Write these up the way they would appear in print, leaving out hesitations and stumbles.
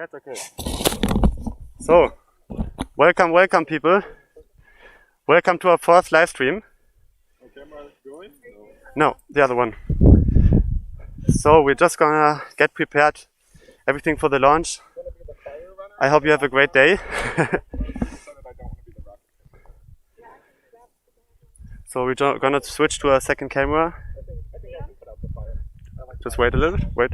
That's okay. So, welcome people. Welcome to our fourth live stream. Camera going? No, the other one. So we're just gonna get prepared, everything for the launch. I hope you have a great day. So we're gonna switch to a second camera. Just wait a little, wait.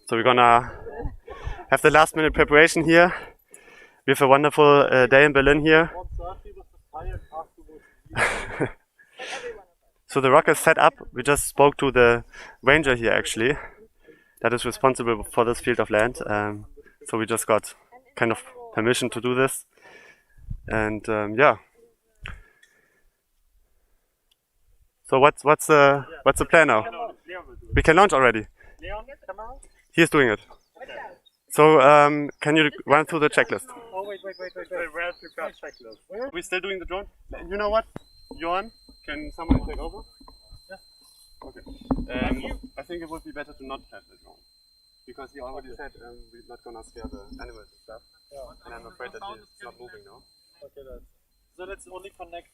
So we're gonna have the last minute preparation here. We have a wonderful day in Berlin here. So the rocket is set up. We just spoke to the ranger here actually, that is responsible for this field of land. So we just got kind of permission to do this. And yeah. So what's the plan now? We can launch already. He's doing it. So can you run through the checklist? Oh wait. Where's the checklist? We're still doing the drone. You know what, Johan? Can someone take over? Yes. Okay. I think it would be better to not have the drone, because he already said we're not gonna scare the animals and stuff. Yeah. And I'm afraid that he's not moving now. Okay, so let's only connect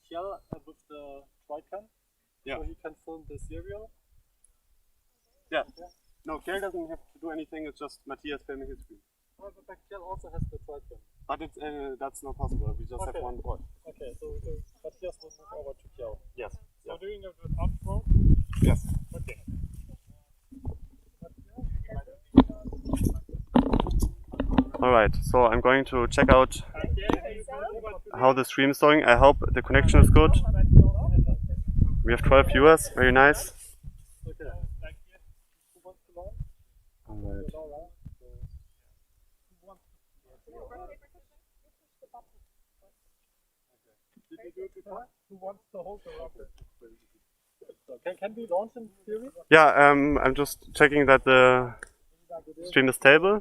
Kjell with the Tricam, so he can film the serial. Yeah. No, Kjell doesn't have to do anything. It's just Matthias filming his screen. Oh, but Kjell also has the Tricam. But it's that's not possible. We just have one port. Okay, so Matthias will move over to Kjell. Yes. So doing it with outro? Yes. Okay. Alright, so I'm going to check out how the stream is going. I hope the connection is good. We have 12 viewers, very nice. Alright. Who wants to hold the rocket? Can we launch in theory? Yeah, I'm just checking that the stream is stable.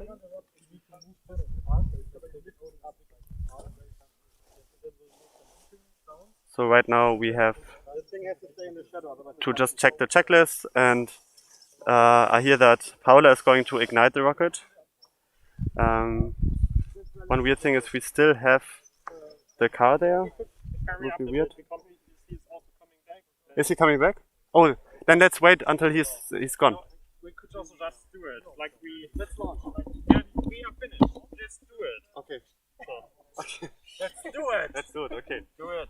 So right now we have to just check the checklist, and I hear that Paula is going to ignite the rocket. One weird thing is we still have the car there. Would be weird. Is he coming back? Oh, then let's wait until he's gone. We could also just do it. Like let's launch. Yeah, we are finished. Let's do it. Okay. So, Okay. let's do it. Let's do it. Okay. Do it.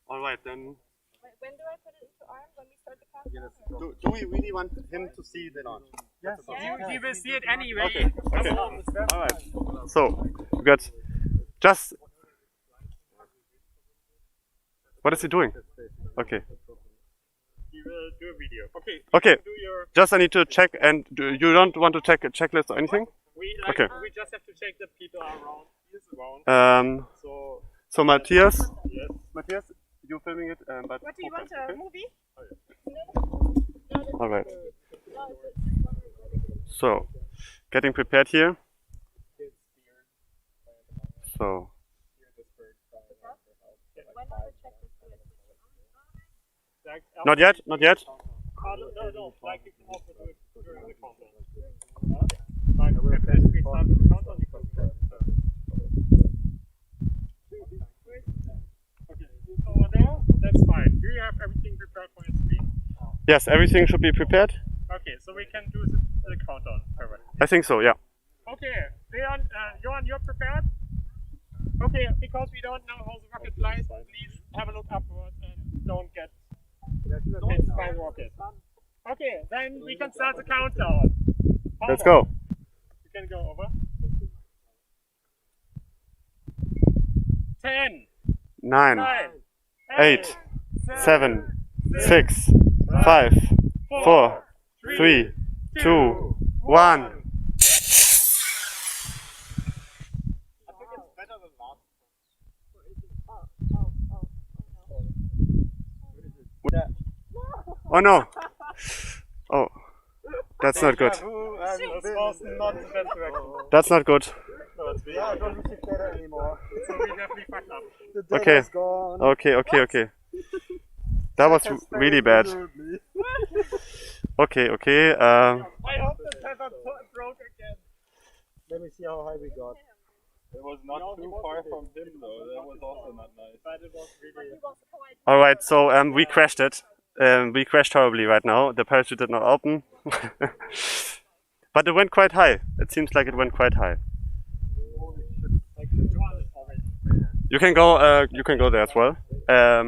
All right then. When do I put it into arm? When we start the countdown? Do we really want him to see the launch? Yes. Yeah. You will see it anyway. Okay. Okay. All right. So we got just. What is he doing? Okay. He will do a video. Okay. Okay. Do your. Just I need to check, and you don't want to check a checklist or anything? We Okay. We just have to check that people are around. He's around. So Matthias. Yes. Matthias, you're filming it, but. What do you want, a movie? All right. So, getting prepared here. So. Not yet. Not yet. No. Like you can also do it during the countdown. Like if we start with the countdown, you can start. Okay, over there. That's fine. Do you have everything prepared for your screen? Yes, everything should be prepared. Okay, so we can do the countdown. Perfect. I think so. Yeah. Okay, Leon, Johan, you're prepared? Okay, because we don't know how the rocket flies, please have a look upwards and don't get hit by the rocket. Okay, then we can start the countdown. Let's go. You can go over. 10, 9, 9, 8, 7, 6, 5, 4, 3, 2, 1. Oh no! Oh, that's not good. That's not good. Yeah, don't be scared anymore. So we definitely fucked up. Okay. Okay. That was really bad. Okay, okay. I hope the tether broke again. Let me see how high we got. It was not too far from him though, that was also not nice. But it was really... All right, so we crashed it. We crashed horribly right now. The parachute did not open. But it went quite high. It seems like it went quite high. Like, Johan is already... You can go there as well. Yeah,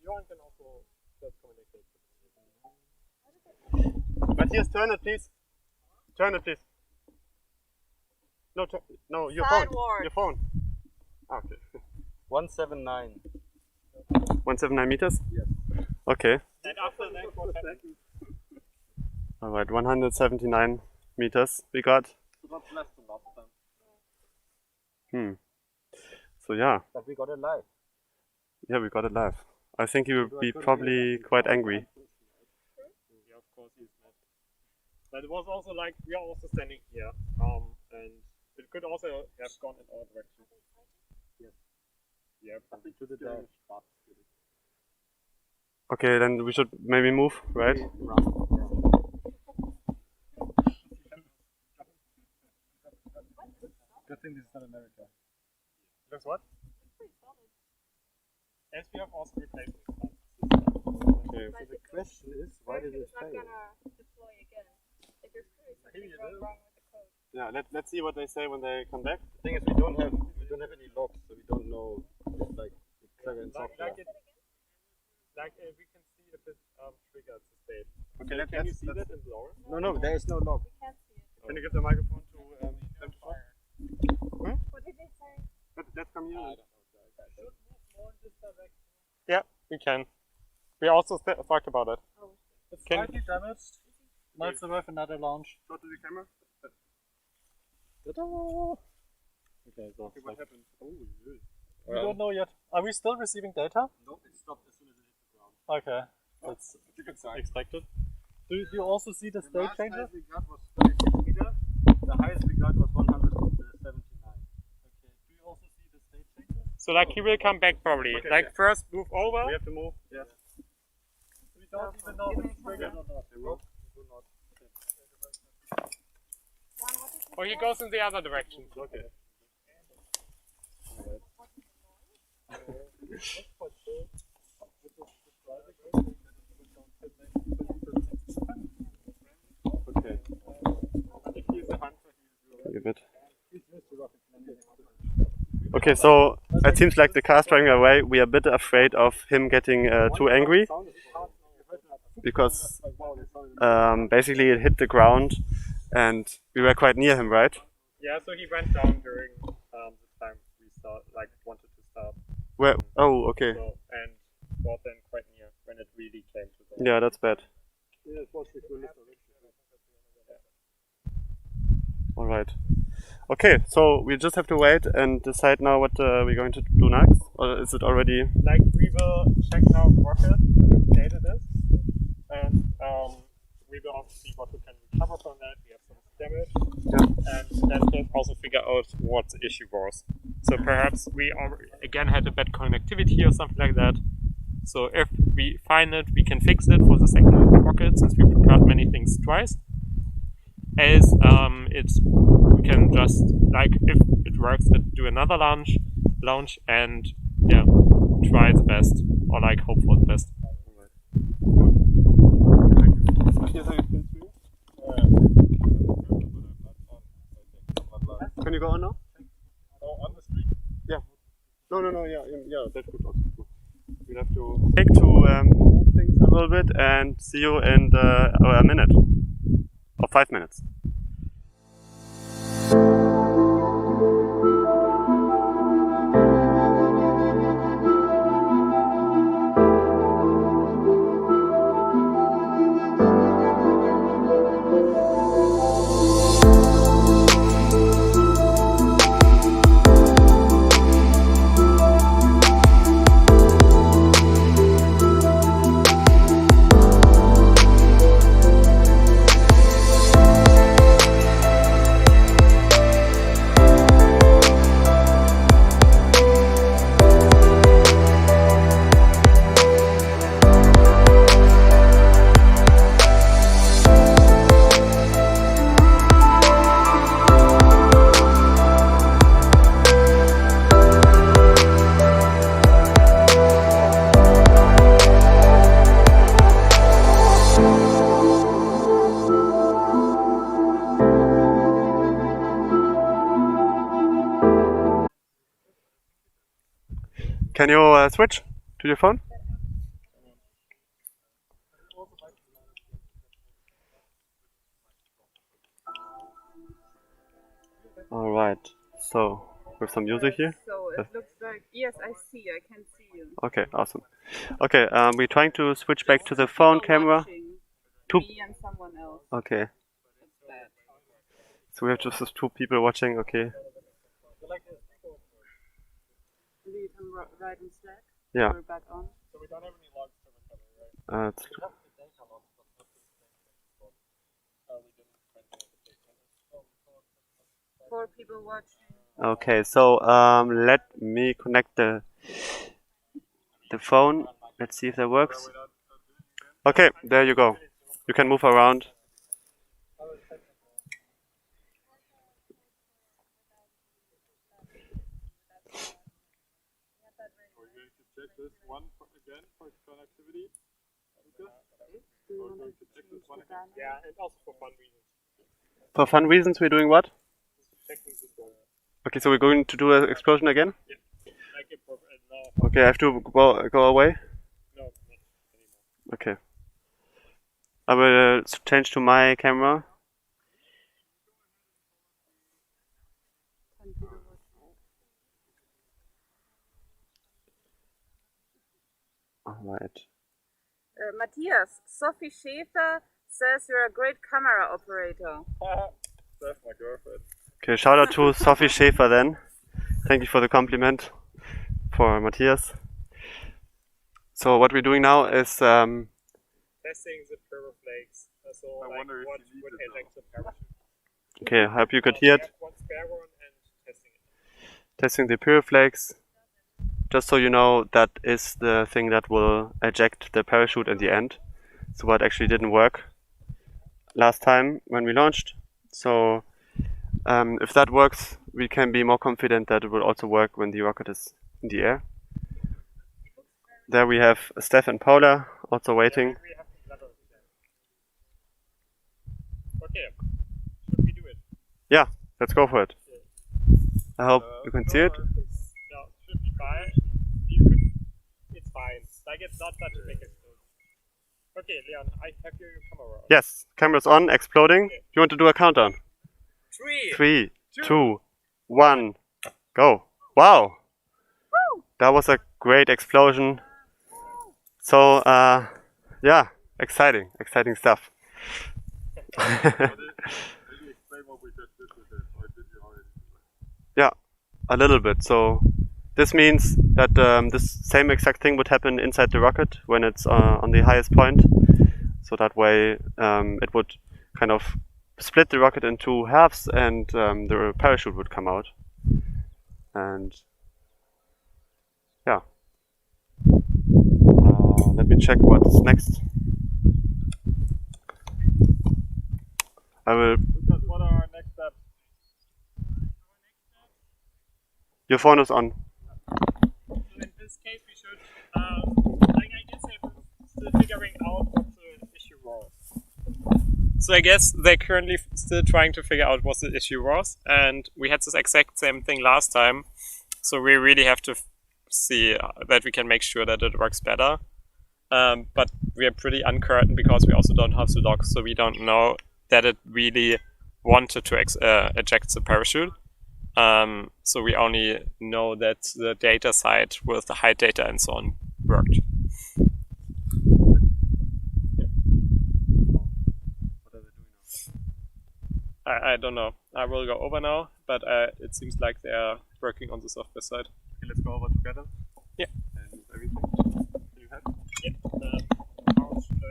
Johan can also just communicate. Matthias, turn it, please. Turn it, please. No, your Sideward. phone. Your phone. Okay. 179. 179 meters? Yes. Okay. And after that, what happened? Alright, 179 meters we got. So that's less than last time. So yeah. But we got it live. Yeah, we got it live. I think he will be probably quite angry. Yeah, of course he's mad. But it was also like, we are also standing here. And it could also have gone in our direction. Yes. Yeah, To the dash. Okay, then we should maybe move, right? Good thing this is not America. Looks what? As we have also replaced it. Okay. So the question is, why did it fail? Deploy again. If there's clearly something wrong with the code. Yeah, let's see what they say when they come back. The thing is, we don't have any logs, so we don't know if like it's clever in software. We can see if it triggers the state. Okay, Can you see that in Laura? No, there is no log. We can't see it. Can you give the microphone to them? What did they say? Let's come here. Yeah, we can. We also talked about it. It's Can- slightly damaged. Might survive another launch. Go to the camera. Okay, so What happened? Oh, we don't know yet. Are we still receiving data? No, it stopped as soon as it hit the ground. Okay, that's It's a good sign. expected. Do you also see the state last changes? highest we got was 36 meters. The highest we got was 179. Okay. Do you also see the state changes? So like he will come back probably. Okay, like okay. first move over. We have to move. Yes. We don't even know if it's triggered or not. Nope. Or he goes in the other direction. Okay. Okay. Give it. Okay, so it seems like the car is driving away. We are a bit afraid of him getting too angry because basically it hit the ground and we were quite near him, right? Yeah, so he went down during the time we wanted to start. Where? Oh, okay. So, and was then quite near when it really came to the... Yeah, that's bad. All right. Okay, so we just have to wait and decide now what we're going to do next, or is it already? Like we will check now the rocket, which state it is, and we will also see what we can recover from that. We have some damage, and then we'll also figure out what the issue was. So perhaps we again had a bad connectivity or something like that. So if we find it, we can fix it for the second rocket, since we prepared many things twice. As we can just, like, if it works, do another launch, and yeah, try the best, or like hope for the best. Can you go on now? Oh, on the street? Yeah. No, yeah, that's good. We'll have to take to move things a little bit and see you in a minute. Or 5 minutes. Can you switch to your phone? All right. So with some music here. So it looks like, yes, I can see you. Okay, awesome. Okay, we're trying to switch back to the phone camera. Two. Me and someone else. Okay. It's bad. So we have just 2 people watching. Okay. Maybe you can write in Slack. Yeah. We're back on. So we don't have any logs to recover, right? It's We didn't print the data. 4 people watching. okay. So let me connect the phone. Let's see if that works. Okay, there you go. You can move around. We're going to check this one again for connectivity. We're going to check this one again. Yeah, and also for fun reasons. For fun reasons, we're doing what? Checking this one. Okay, so we're going to do an explosion again. Like it for no, Okay, I have to go away. no, not anymore. Okay. I will change to my camera. 10 people watching. Alright. Matthias, Sophie Schäfer says you're a great camera operator. That's my girlfriend. Okay, shout out to Sophie Schäfer then. Thank you for the compliment for Matthias. So what we're doing now is Testing the flakes. So I like wonder if what you need would it eject the parachute. okay, I hope you could hear We it. have one spare one and testing it. Testing the pyroflex. Just so you know, that is the thing that will eject the parachute in the end. So what actually didn't work last time when we launched. So if that works, we can be more confident that it will also work when the rocket is in the air. There we have Steph and Paula also waiting. We have to level it. Okay, should we do it? Yeah, let's go for it. I hope you can see it. No, it should be fine. You could, it's fine. Like it's not such a big explosion. Okay, Leon, I have your camera. Yes, camera's on, exploding. You want to do a countdown? 3, 2, 1, go. Wow! That was a great explosion. So, yeah, exciting stuff. Maybe explain what we just did with it, or did you already? Yeah, a little bit. So this means that this same exact thing would happen inside the rocket when it's on the highest point. So that way it would kind of split the rocket in 2 halves and the parachute would come out. And yeah. Let me check what's next. I will. Lucas, what are our next steps? Your phone is on. So in this case, we should, like I guess they're still figuring out what the issue was. So I guess they're currently still trying to figure out what the issue was, and we had this exact same thing last time. So we really have to see that we can make sure that it works better. But we are pretty uncertain because we also don't have the logs, so we don't know that it really wanted to eject the parachute. So we only know that the data side with the high data and so on worked. I don't know. I will go over now, but it seems like they are working on the software side. Okay, let's go over together. Yeah. And everything. Can you have? Yeah. How should I?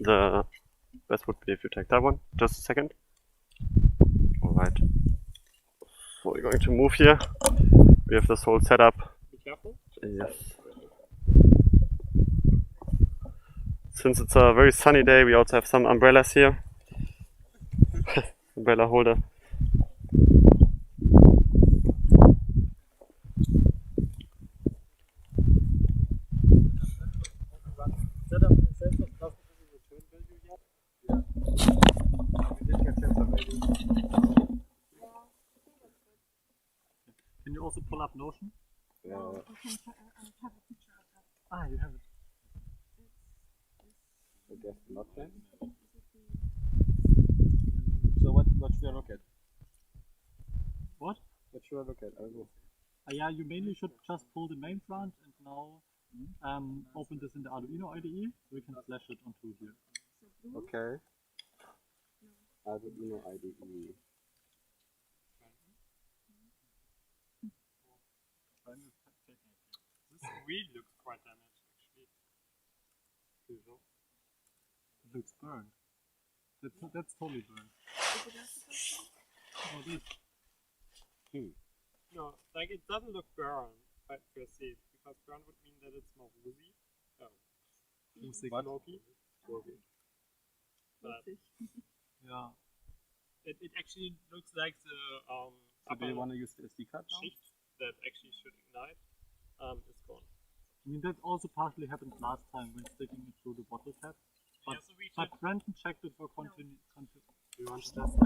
The best would be if you take that one. Just a second. Alright. So we're going to move here. We have this whole setup. Be careful. Yes. Since it's a very sunny day, we also have some umbrellas here. Umbrella holder. Setup the sensors doesn't really return value yet. Yeah. We did get sensor value. Can you also pull up Notion? No, I have a picture of that. Ah, you have it. I guess not then. So what should I look at? What? What should I look at? I don't know. Yeah, you mainly should just pull the main front and now open this in the Arduino IDE so we can flash it onto here. Okay. Arduino IDE. This wheel looks quite damaged actually. It looks burned. That's totally burned. Oh, this. No, like it doesn't look burned per se, because burn would mean that it's more woozy. Smoky. But yeah, it actually looks like the So do you want to use the SD card now? sheet that actually should ignite is gone. I mean that also partially happened last time when sticking it through the bottle cap. But, but Brandon checked it for continuity. You want to test?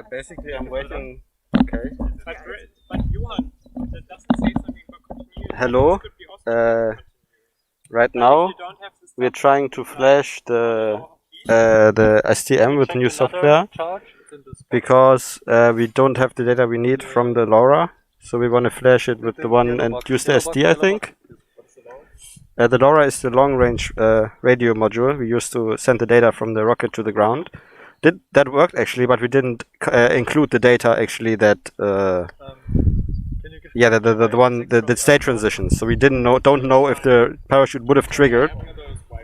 Basically, I'm waiting. Okay. But Johan, that doesn't say something about continuity. Hello. Right now, we're trying to flash the STM with new software because we don't have the data we need from the LoRa. So we want to flash it with the one and use the SD, I think. The LoRa is the long-range radio module we used to send the data from the rocket to the ground. That worked actually, but we didn't include the data actually that the state transitions. So we don't know if the parachute would have triggered,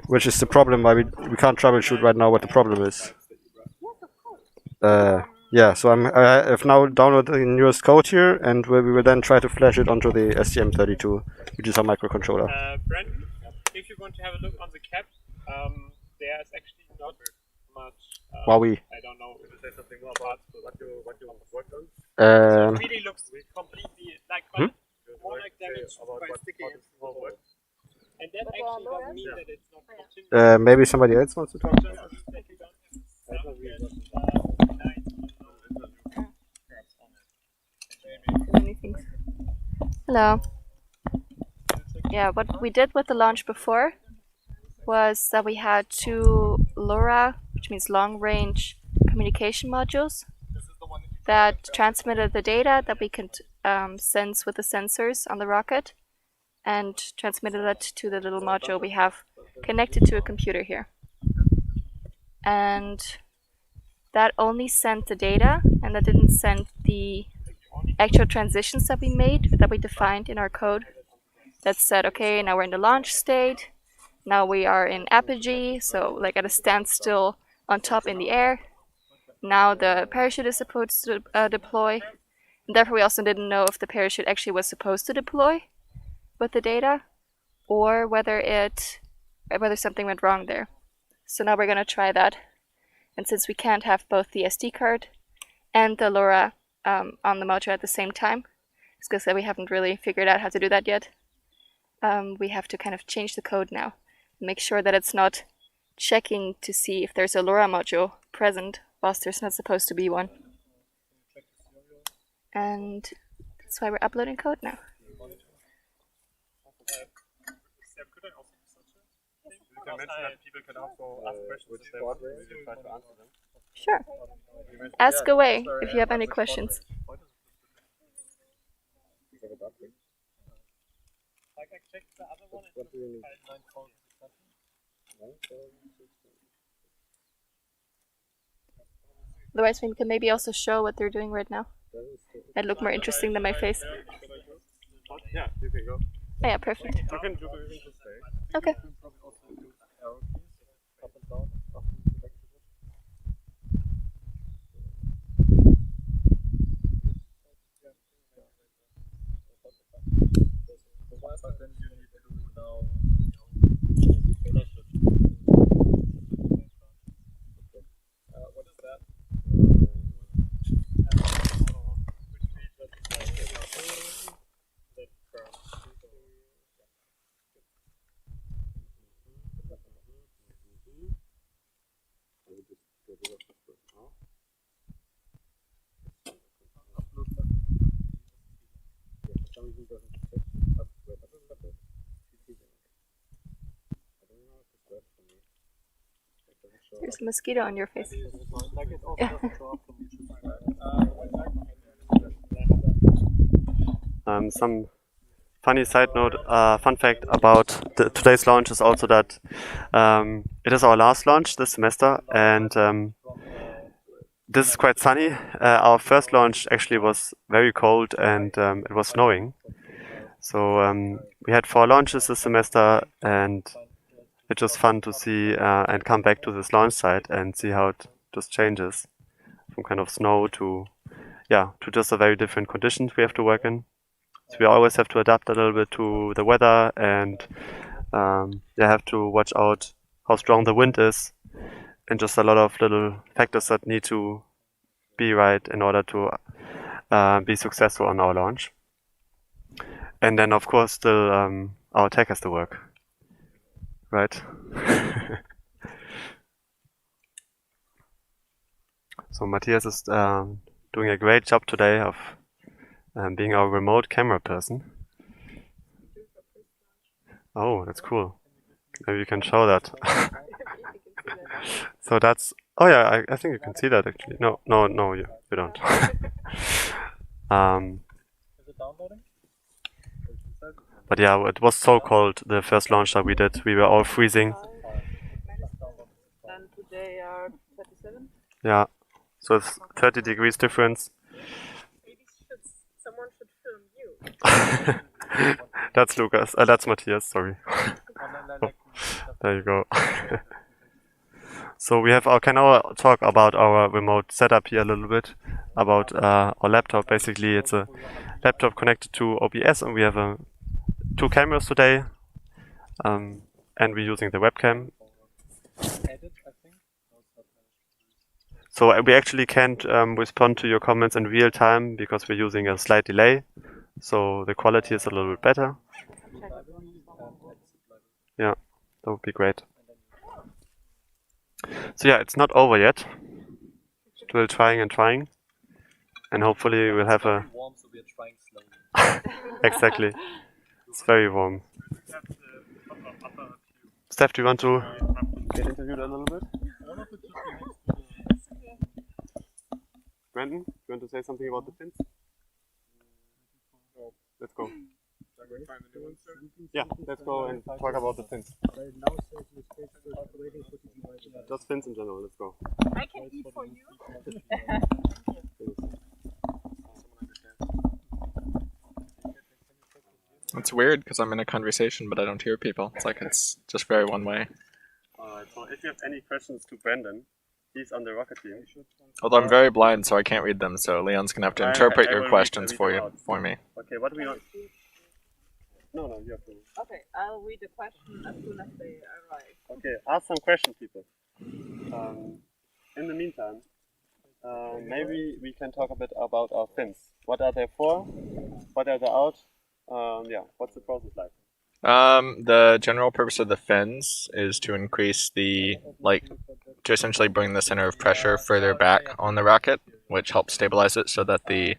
which is the problem why we can't troubleshoot right now what the problem is. Yeah, so I've now downloaded the newest code here, and we will then try to flash it onto the STM32, which is our microcontroller. Brandon, if you want to have a look on the cap, there is actually not much. Wowie. I don't know if you say something more about what you worked on. It really looks completely like more like damage by sticking it. And that actually doesn't mean that it's not continuous. maybe somebody else wants to talk. Hello. Yeah, what we did with the launch before was that we had two LoRa, which means long-range communication modules, that transmitted the data that we could sense with the sensors on the rocket, and transmitted it to the little module we have connected to a computer here. And that only sent the data, and that didn't send the actual transitions that we made, that we defined in our code, that said, okay, now we're in the launch state, now we are in apogee, so like at a standstill on top in the air. Now the parachute is supposed to deploy. And therefore we also didn't know if the parachute actually was supposed to deploy with the data, or whether something went wrong there. So now we're gonna try that. And since we can't have both the SD card and the LoRa on the module at the same time, it's because we haven't really figured out how to do that yet. We have to kind of change the code now, make sure that it's not checking to see if there's a LoRa module present whilst there's not supposed to be one. And that's why we're uploading code now. You can mention that people can also ask questions if they want to try to answer them. Sure. Ask away if you have any questions. Like I checked the other one, What do you need? Otherwise, we can maybe also show what they're doing right now. That'd look more interesting than my face. Yeah, you can go. Oh, yeah, perfect. You can just stay. Okay. But then you need to now what is that? There's a mosquito on your face. Some funny side note, fun fact about today's launch is also that it is our last launch this semester, and this is quite sunny. Our first launch actually was very cold and it was snowing. So we had 4 launches this semester, and it's just fun to see and come back to this launch site and see how it just changes from kind of snow to just a very different conditions we have to work in. So we always have to adapt a little bit to the weather, and have to watch out how strong the wind is, and just a lot of little factors that need to be right in order to be successful on our launch. And then of course still our tech has to work, right? So Matthias is doing a great job today of being our remote camera person. Oh, that's cool. Maybe you can show that. So that's... Oh yeah, I think you can see that actually. No, you don't. But yeah, it was so cold the first launch that we did. We were all freezing. And today are 37. Yeah, so it's 30 degrees difference. Maybe someone should film you. That's Lucas. That's Matthias, sorry. There you go. So we have can now talk about our remote setup here a little bit, about our laptop. Basically, it's a laptop connected to OBS, and we have 2 cameras today, and we're using the webcam. So we actually can't respond to your comments in real time because we're using a slight delay, so the quality is a little bit better. Yeah, that would be great. So yeah, it's not over yet. Still trying, and hopefully we'll have a... Exactly. It's very warm. Steph, do you want to get interviewed a little bit? Brandon, you want to say something about the fins? Let's go. Yeah, let's go and talk about the fins. Just fins in general, let's go. I can eat for you. It's weird because I'm in a conversation but I don't hear people. It's like it's just very one way. Alright, so if you have any questions to Brandon, he's on the rocket team. Although I'm very blind so I can't read them, so Leon's gonna have to interpret your questions for me. Okay, what do we want? No, you have to. Okay, I'll read the question as soon as they arrive. Okay, ask some questions, people. In the meantime, maybe we can talk a bit about our fins. What are they for? What are they out? What's the process like? The general purpose of the fins is to increase to essentially bring the center of pressure further back on the rocket, which helps stabilize it so that the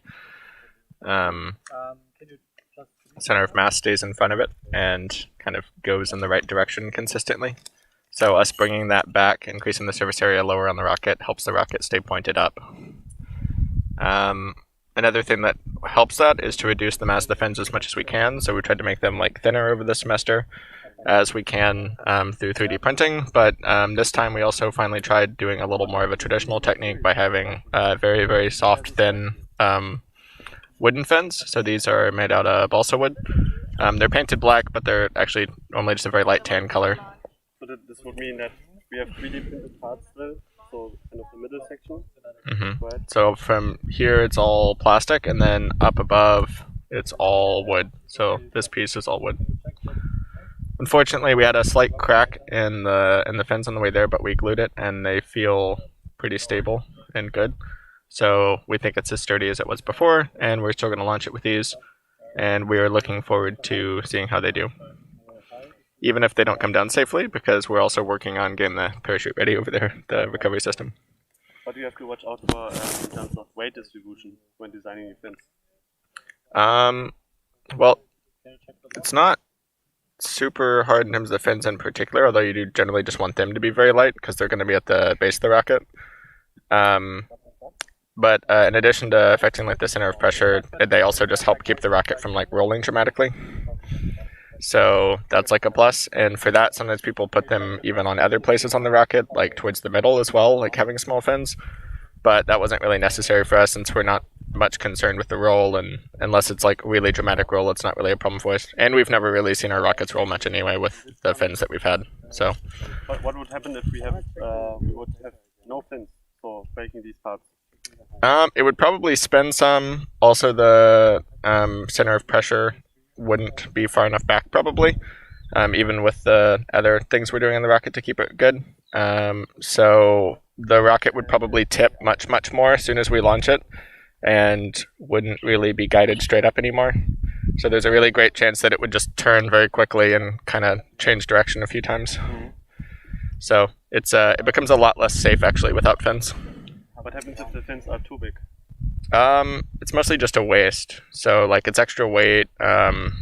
center of mass stays in front of it and kind of goes in the right direction consistently. So us bringing that back, increasing the surface area lower on the rocket, helps the rocket stay pointed up. Another thing that helps that is to reduce the mass of the fins as much as we can. So we tried to make them thinner over the semester as we can through 3D printing. But this time we also finally tried doing a little more of a traditional technique by having very, very soft, thin wooden fins. So these are made out of balsa wood. They're painted black, but they're actually only just a very light tan color. So this would mean that we have 3D printed parts still, so kind of the middle section. Right? So from here it's all plastic, and then up above it's all wood. So this piece is all wood. Unfortunately, we had a slight crack in the fins on the way there, but we glued it, and they feel pretty stable and good. So we think it's as sturdy as it was before, and we're still going to launch it with these, and we're looking forward to seeing how they do. Even if they don't come down safely, because we're also working on getting the parachute ready over there, the recovery system. What do you have to watch out for in terms of weight distribution when designing your fins? Well, it's not super hard in terms of the fins in particular, although you do generally just want them to be very light because they're going to be at the base of the rocket. But in addition to affecting like the center of pressure, they also just help keep the rocket from like rolling dramatically. So that's like a plus. And for that, sometimes people put them even on other places on the rocket, like towards the middle as well, like having small fins. But that wasn't really necessary for us since we're not much concerned with the roll, and unless it's like really dramatic roll, it's not really a problem for us. And we've never really seen our rockets roll much anyway with the fins that we've had. So. But what would happen if we would have no fins for breaking these parts? It would probably spin some. Also, the center of pressure wouldn't be far enough back, probably, even with the other things we're doing on the rocket to keep it good. So the rocket would probably tip much, much more as soon as we launch it, and wouldn't really be guided straight up anymore. So there's a really great chance that it would just turn very quickly and kind of change direction a few times. So it becomes a lot less safe actually without fins. What happens if the fins are too big? It's mostly just a waste. So like it's extra weight.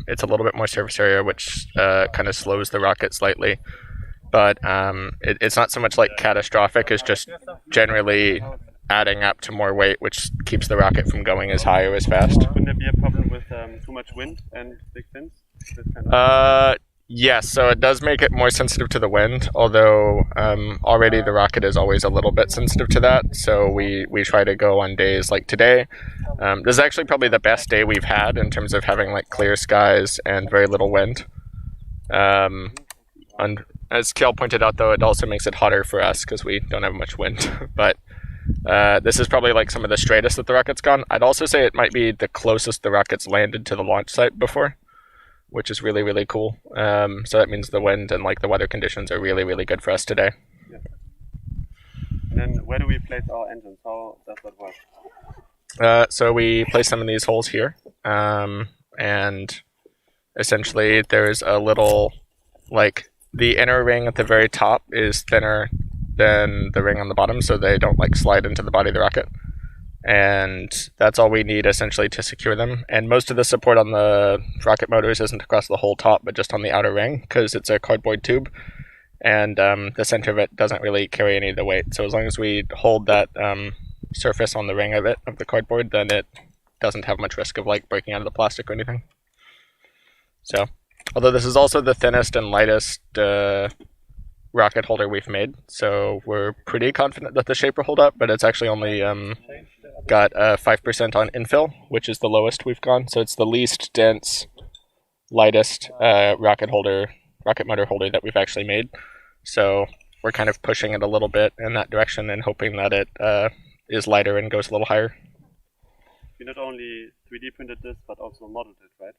It's a little bit more surface area, which kind of slows the rocket slightly. But it's not so much like catastrophic. It's just generally adding up to more weight, which keeps the rocket from going as high or as fast. Wouldn't there be a problem with too much wind and big fins? Yes, so it does make it more sensitive to the wind, although already the rocket is always a little bit sensitive to that, so we try to go on days like today. This is actually probably the best day we've had in terms of having like clear skies and very little wind. And as Kjell pointed out though, it also makes it hotter for us because we don't have much wind. But this is probably like some of the straightest that the rocket's gone. I'd also say it might be the closest the rocket's landed to the launch site before, which is really, really cool. So that means the wind and like the weather conditions are really, really good for us today. Yeah. And then where do we place our engines? How does that work? So we place them in these holes here. And essentially there's a little, like the inner ring at the very top is thinner than the ring on the bottom, so they don't like slide into the body of the rocket. And that's all we need essentially to secure them. And most of the support on the rocket motors isn't across the whole top, but just on the outer ring, because it's a cardboard tube, and the center of it doesn't really carry any of the weight. So as long as we hold that surface on the ring of the cardboard, then it doesn't have much risk of like breaking out of the plastic or anything. So, although this is also the thinnest and lightest rocket holder we've made, so we're pretty confident that the shape will hold up, but it's actually only got 5% on infill, which is the lowest we've gone, so it's the least dense, lightest rocket motor holder that we've actually made. So we're kind of pushing it a little bit in that direction and hoping that it is lighter and goes a little higher. You not only 3D printed this, but also modeled it, right?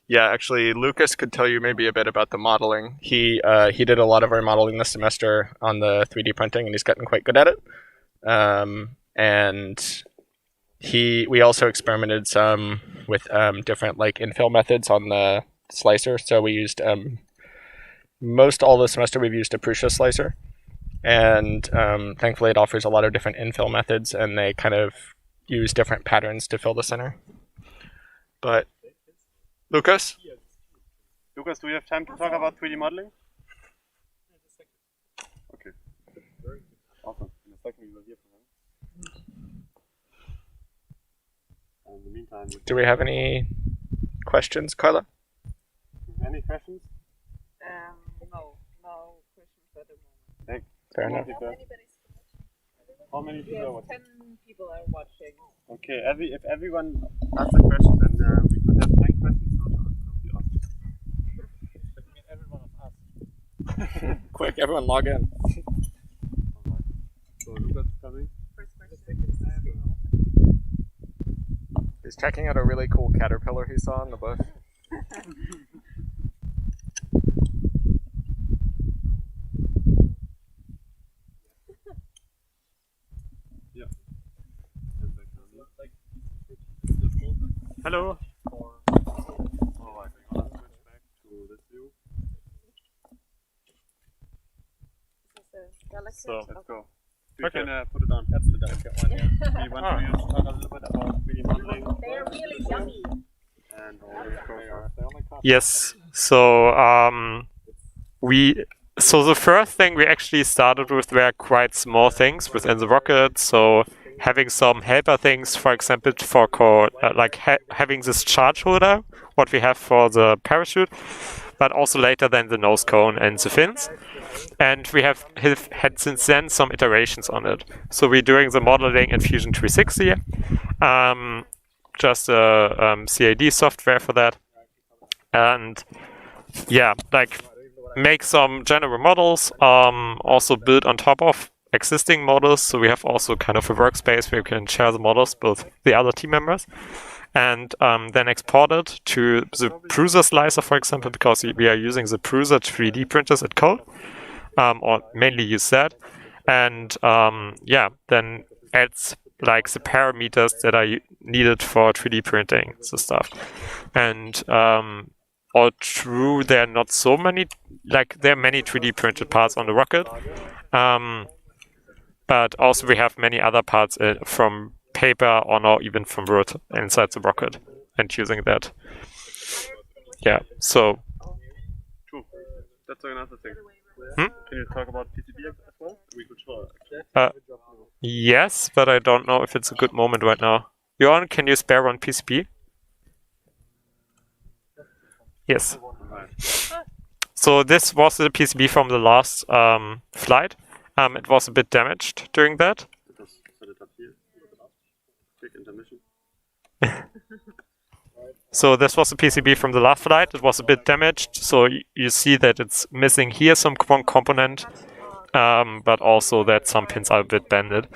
Yeah, actually, Lucas could tell you maybe a bit about the modeling. He did a lot of our modeling this semester on the 3D printing, and he's gotten quite good at it. And we also experimented some with different like infill methods on the slicer. So we used most all the semester we've used a Prusa slicer, and thankfully it offers a lot of different infill methods, and they kind of use different patterns to fill the center. But Lucas? Lucas, do you have time to talk about 3D modeling? Okay. Awesome. In a second we will hear from him. In the meantime, do we have any questions, Carla? Any questions? No questions at the moment. Thanks. Fair enough. How many people are watching? 10 people are watching. Okay, if everyone asks a question, then we could have 10 questions now to answer. Everyone of us. Quick, everyone log in. So Lucas is coming. He's checking out a really cool caterpillar he saw in the bush. Hello. Alright, let's switch back to this view. So let's go. We can put it on. That's the delicate one. Yeah. We want to talk a little bit about 3D modeling. They're really yummy. And all this process. They only cost Yes. So so the first thing we actually started with were quite small things within the rocket. So having some helper things, for example, for having this charge holder, what we have for the parachute, but also later then the nose cone and the fins. And we have had since then some iterations on it. So we're doing the modeling in Fusion 360, just a CAD software for that. And yeah, like make some general models, also build on top of existing models. So we have also kind of a workspace where you can share the models with the other team members. And then export it to the Prusa slicer, for example, because we are using the Prusa 3D printers at Code, or mainly use that. And yeah, then adds like the parameters that are needed for 3D printing the stuff. And all true, there are not so many, like there are many 3D printed parts on the rocket, but also we have many other parts from paper or not even from wood inside the rocket and using that. Yeah, so. True. That's another thing. Hmm? Can you talk about PCB as well? We could try. Yes, but I don't know if it's a good moment right now. Johan, can you spare one PCB? Yes. So this was the PCB from the last flight. It was a bit damaged during that. Set it up here. Quick intermission. So this was the PCB from the last flight. It was a bit damaged. So you see that it's missing here some component, but also that some pins are a bit bended.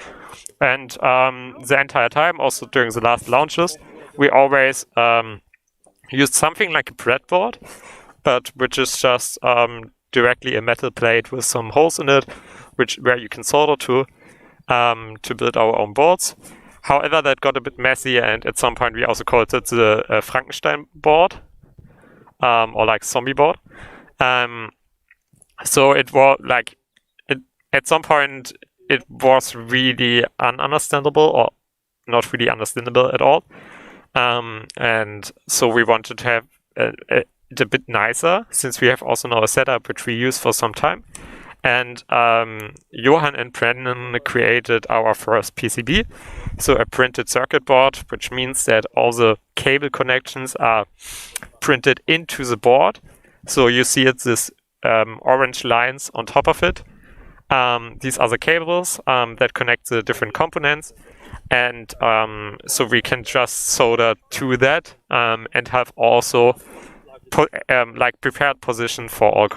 And the entire time, also during the last launches, we always used something like a breadboard, but which is just directly a metal plate with some holes in it, where you can solder to build our own boards. However, that got a bit messy, and at some point we also called it the Frankenstein board, or like zombie board. So it was like, at some point it was really ununderstandable, or not really understandable at all. And so we wanted to have it a bit nicer, since we have also now a setup which we use for some time. And Johan and Brandon created our first PCB, so a printed circuit board, which means that all the cable connections are printed into the board. So you see it's this orange lines on top of it. These are the cables that connect the different components. And so we can just solder to that and have also like prepared positions for all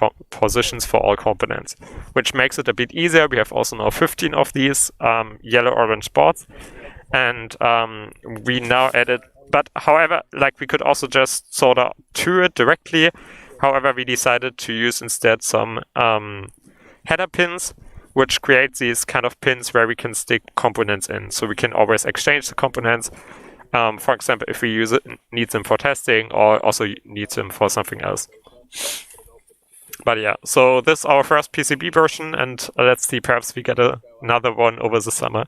components, which makes it a bit easier. We have also now 15 of these yellow-orange boards, and we now added. But however, like we could also just solder to it directly. However, we decided to use instead some header pins, which create these kind of pins where we can stick components in, so we can always exchange the components. For example, if we need them for testing, or also need them for something else. But yeah, so this is our first PCB version, and let's see, perhaps we get another one over the summer.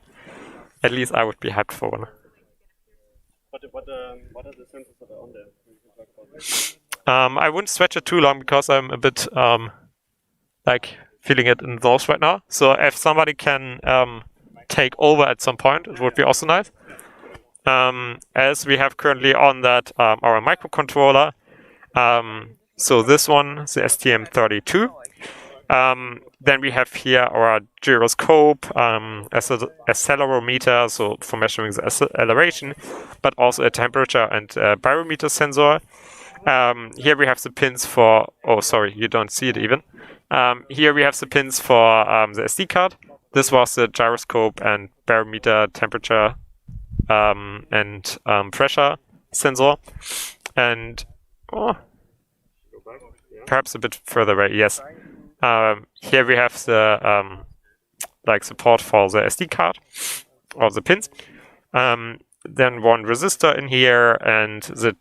At least I would be hyped for one. What are the sensors that are on there? I wouldn't stretch it too long because I'm a bit like feeling it in the nose right now. So if somebody can take over at some point, it would be also nice. As we have currently on that our microcontroller. So this one, the STM32. Then we have here our gyroscope, accelerometer, so for measuring the acceleration, but also a temperature and barometer sensor. Here we have the pins for, oh sorry, you don't see it even. Here we have the pins for the SD card. This was the gyroscope and barometer, temperature, and pressure sensor. And perhaps a bit further away, yes. Here we have the like support for the SD card or the pins. Then one resistor in here, and the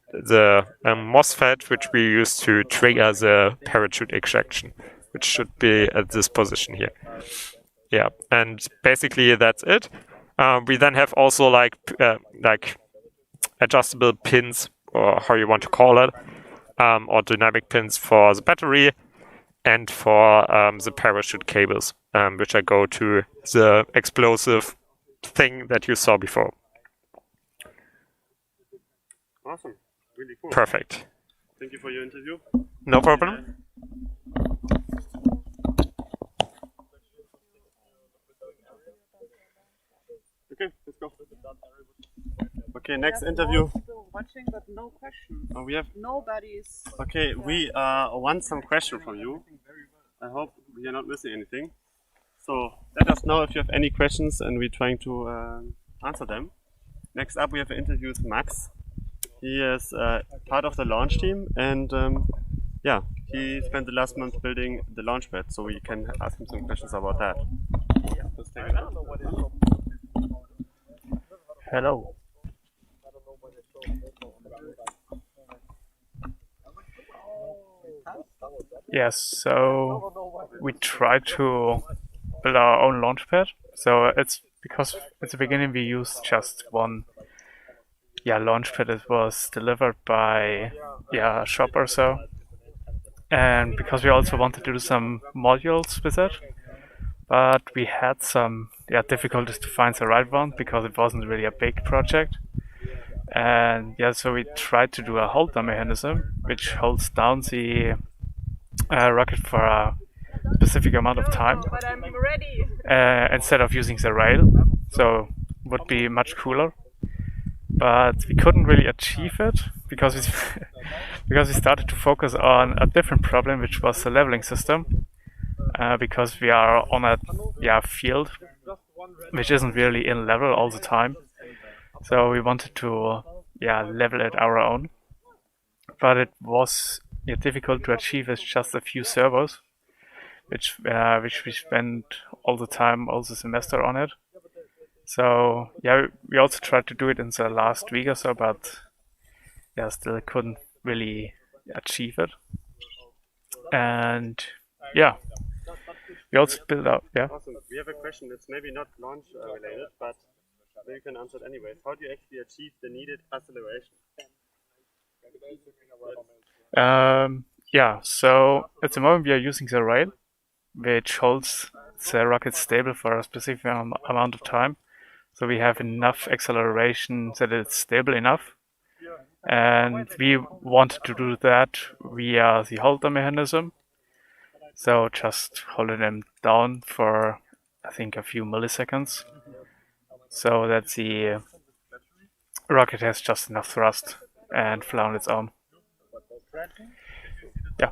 MOSFET, which we use to trigger the parachute ejection, which should be at this position here. Yeah, and basically that's it. We then have also like adjustable pins, or how you want to call it, or dynamic pins for the battery and for the parachute cables, which I go to the explosive thing that you saw before. Awesome. Really cool. Perfect. Thank you for your interview. No problem. Okay, let's go. Okay, next interview. Still watching, but no questions. We have. Nobody's. Okay, we want some question from you. I hope we are not missing anything. So let us know if you have any questions, and we're trying to answer them. Next up, we have an interview with Max. He is part of the launch team, and yeah, he spent the last month building the launch pad, so we can ask him some questions about that. Let's take it out. Hello. Yes, so we tried to build our own launchpad. So it's because at the beginning we used just one launchpad that was delivered by a shop or so. And because we also wanted to do some modules with it, but we had some difficulties to find the right one because it wasn't really a big project. And so we tried to do a holder mechanism which holds down the rocket for a specific amount of time But I'm ready. instead of using the rail, so would be much cooler. But we couldn't really achieve it because we started to focus on a different problem, which was the leveling system. Because we are on a field which isn't really in level all the time, so we wanted to level it our own. But it was difficult to achieve with just a few servos, which we spent all the time, all the semester on it. So we also tried to do it in the last week or so, but still couldn't really achieve it. And we also built up. Awesome. We have a question that's maybe not launch related, but maybe you can answer it anyways. How do you actually achieve the needed acceleration? So at the moment we are using the rail, which holds the rocket stable for a specific amount of time. So we have enough acceleration that it's stable enough. And we wanted to do that via the holder mechanism. So just holding them down for, I think, a few milliseconds, so that the rocket has just enough thrust and fly on its own. Yeah.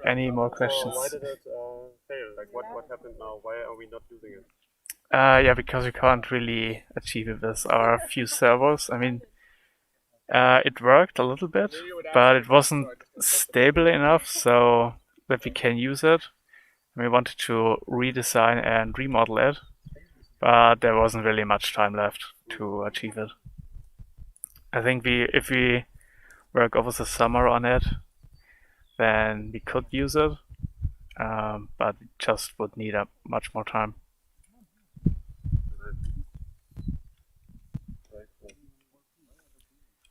Any more questions? Why did it fail? Like what happened now? Why are we not using it? Because we can't really achieve it with our few servos. I mean, it worked a little bit, but it wasn't stable enough so that we can use it. We wanted to redesign and remodel it, but there wasn't really much time left to achieve it. I think if we work over the summer on it, then we could use it, but it just would need much more time.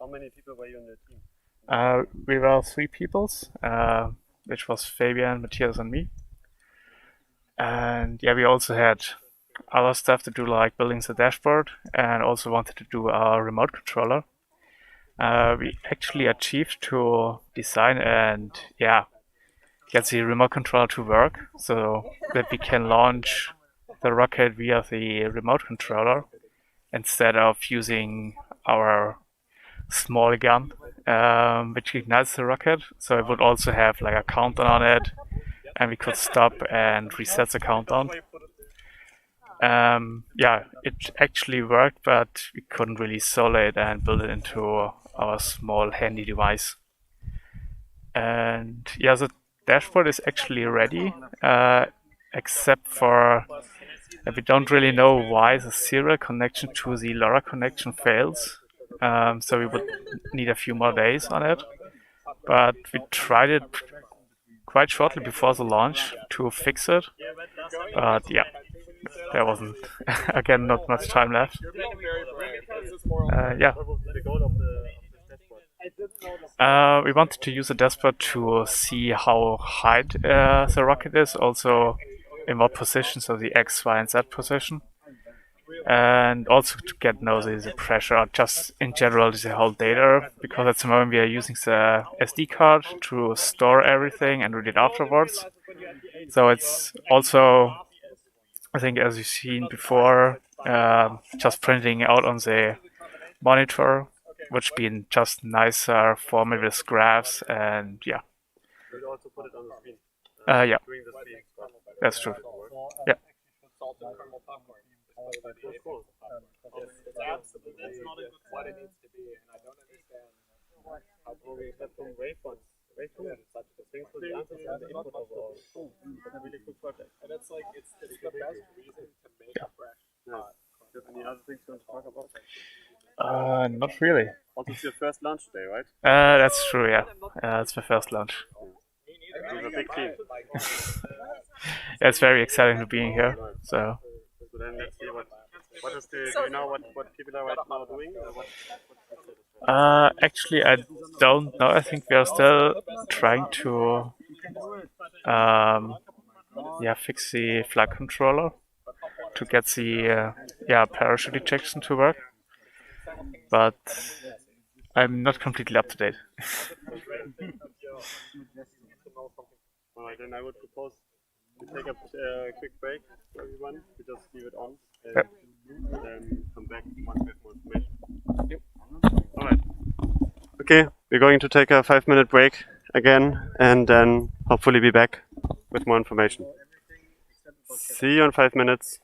How many people were you in the team? We were 3 people, which was Fabian, Matthias, and me. And we also had other stuff to do, like building the dashboard, and also wanted to do our remote controller. We actually achieved to design and get the remote controller to work, so that we can launch the rocket via the remote controller instead of using our small gun, which ignites the rocket. So it would also have like a countdown on it, and we could stop and reset the countdown. It actually worked, but we couldn't really solve it and build it into our small handy device. And the dashboard is actually ready, except for we don't really know why the serial connection to the LoRa connection fails. So we would need a few more days on it, but we tried it quite shortly before the launch to fix it. But there wasn't again not much time left. Yeah. We wanted to use a dashboard to see how high the rocket is, also in what position, so the X, Y, and Z position, and also to get the pressure, or just in general the whole data, because at the moment we are using the SD card to store everything and read it afterwards. So it's also, I think, as you've seen before, just printing out on the monitor, which being just nicer for maybe with graphs, and yeah. We'll also put it on the screen. Yeah, During the stream. that's true. Yeah. Cool. It's absolutely what it needs to be, and I don't understand how we have from waveforms. Waveforms is such a thing for the answers and the input overall. It's a really cool project. And it's like, it's the best reason to make a fresh. Do you have any other things you want to talk about? Not really. Also, it's your first launch day, right? That's true, yeah. It's my first launch. You have a big team. Yeah, it's very exciting to be here. So then let's see what is the, do you know what people are right now doing? actually, I don't know. I think we are still trying to fix the flight controller to get the parachute ejection to work. But I'm not completely up to date. Alright, then I would propose we take a quick break for everyone. We just leave it on and then come back once we have more information. Alright. Okay, we're going to take a 5-minute break again and then hopefully be back with more information. See you in 5 minutes.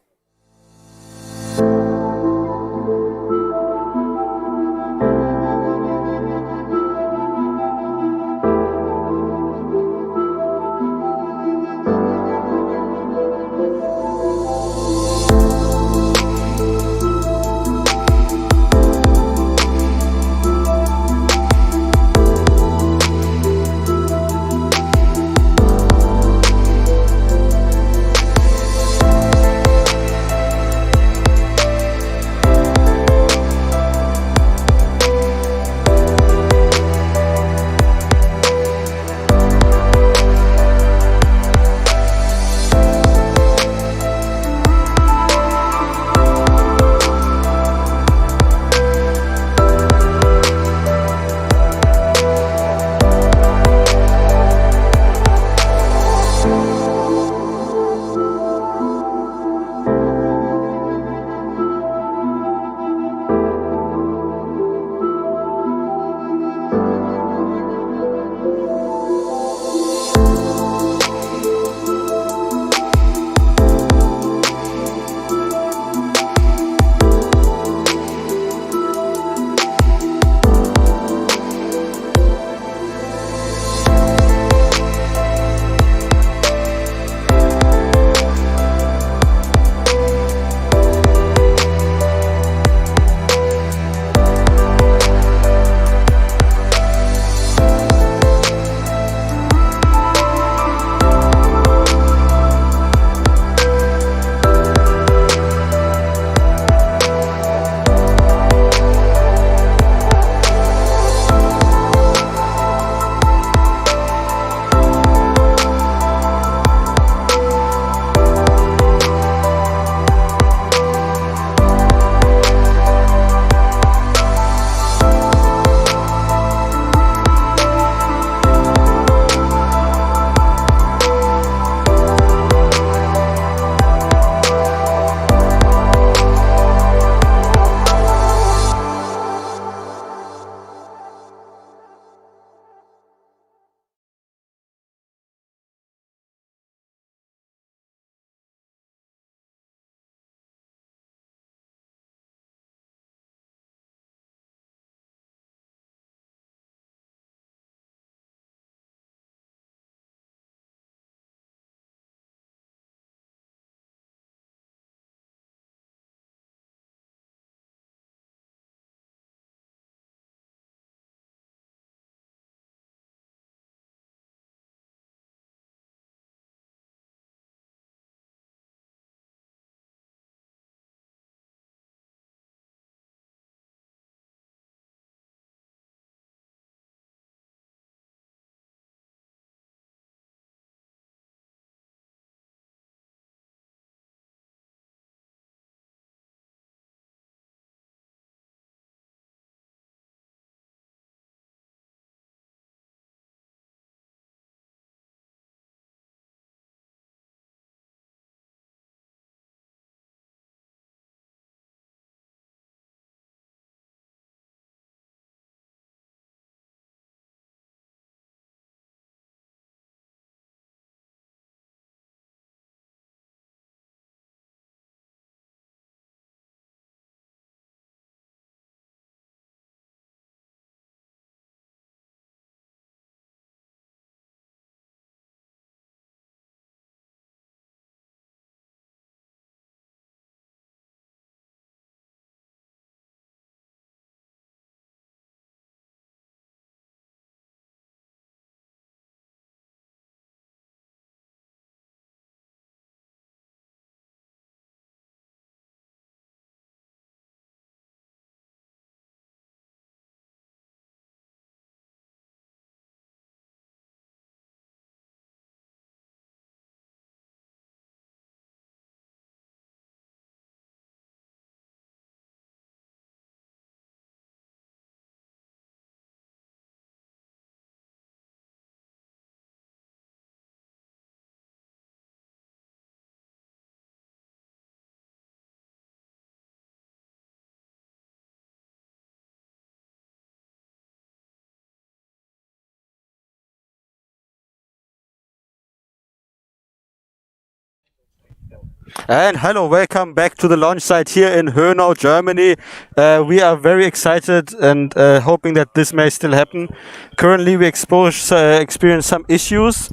And hello, welcome back to the launch site here in Hönau, Germany. We are very excited and hoping that this may still happen. Currently, we experience some issues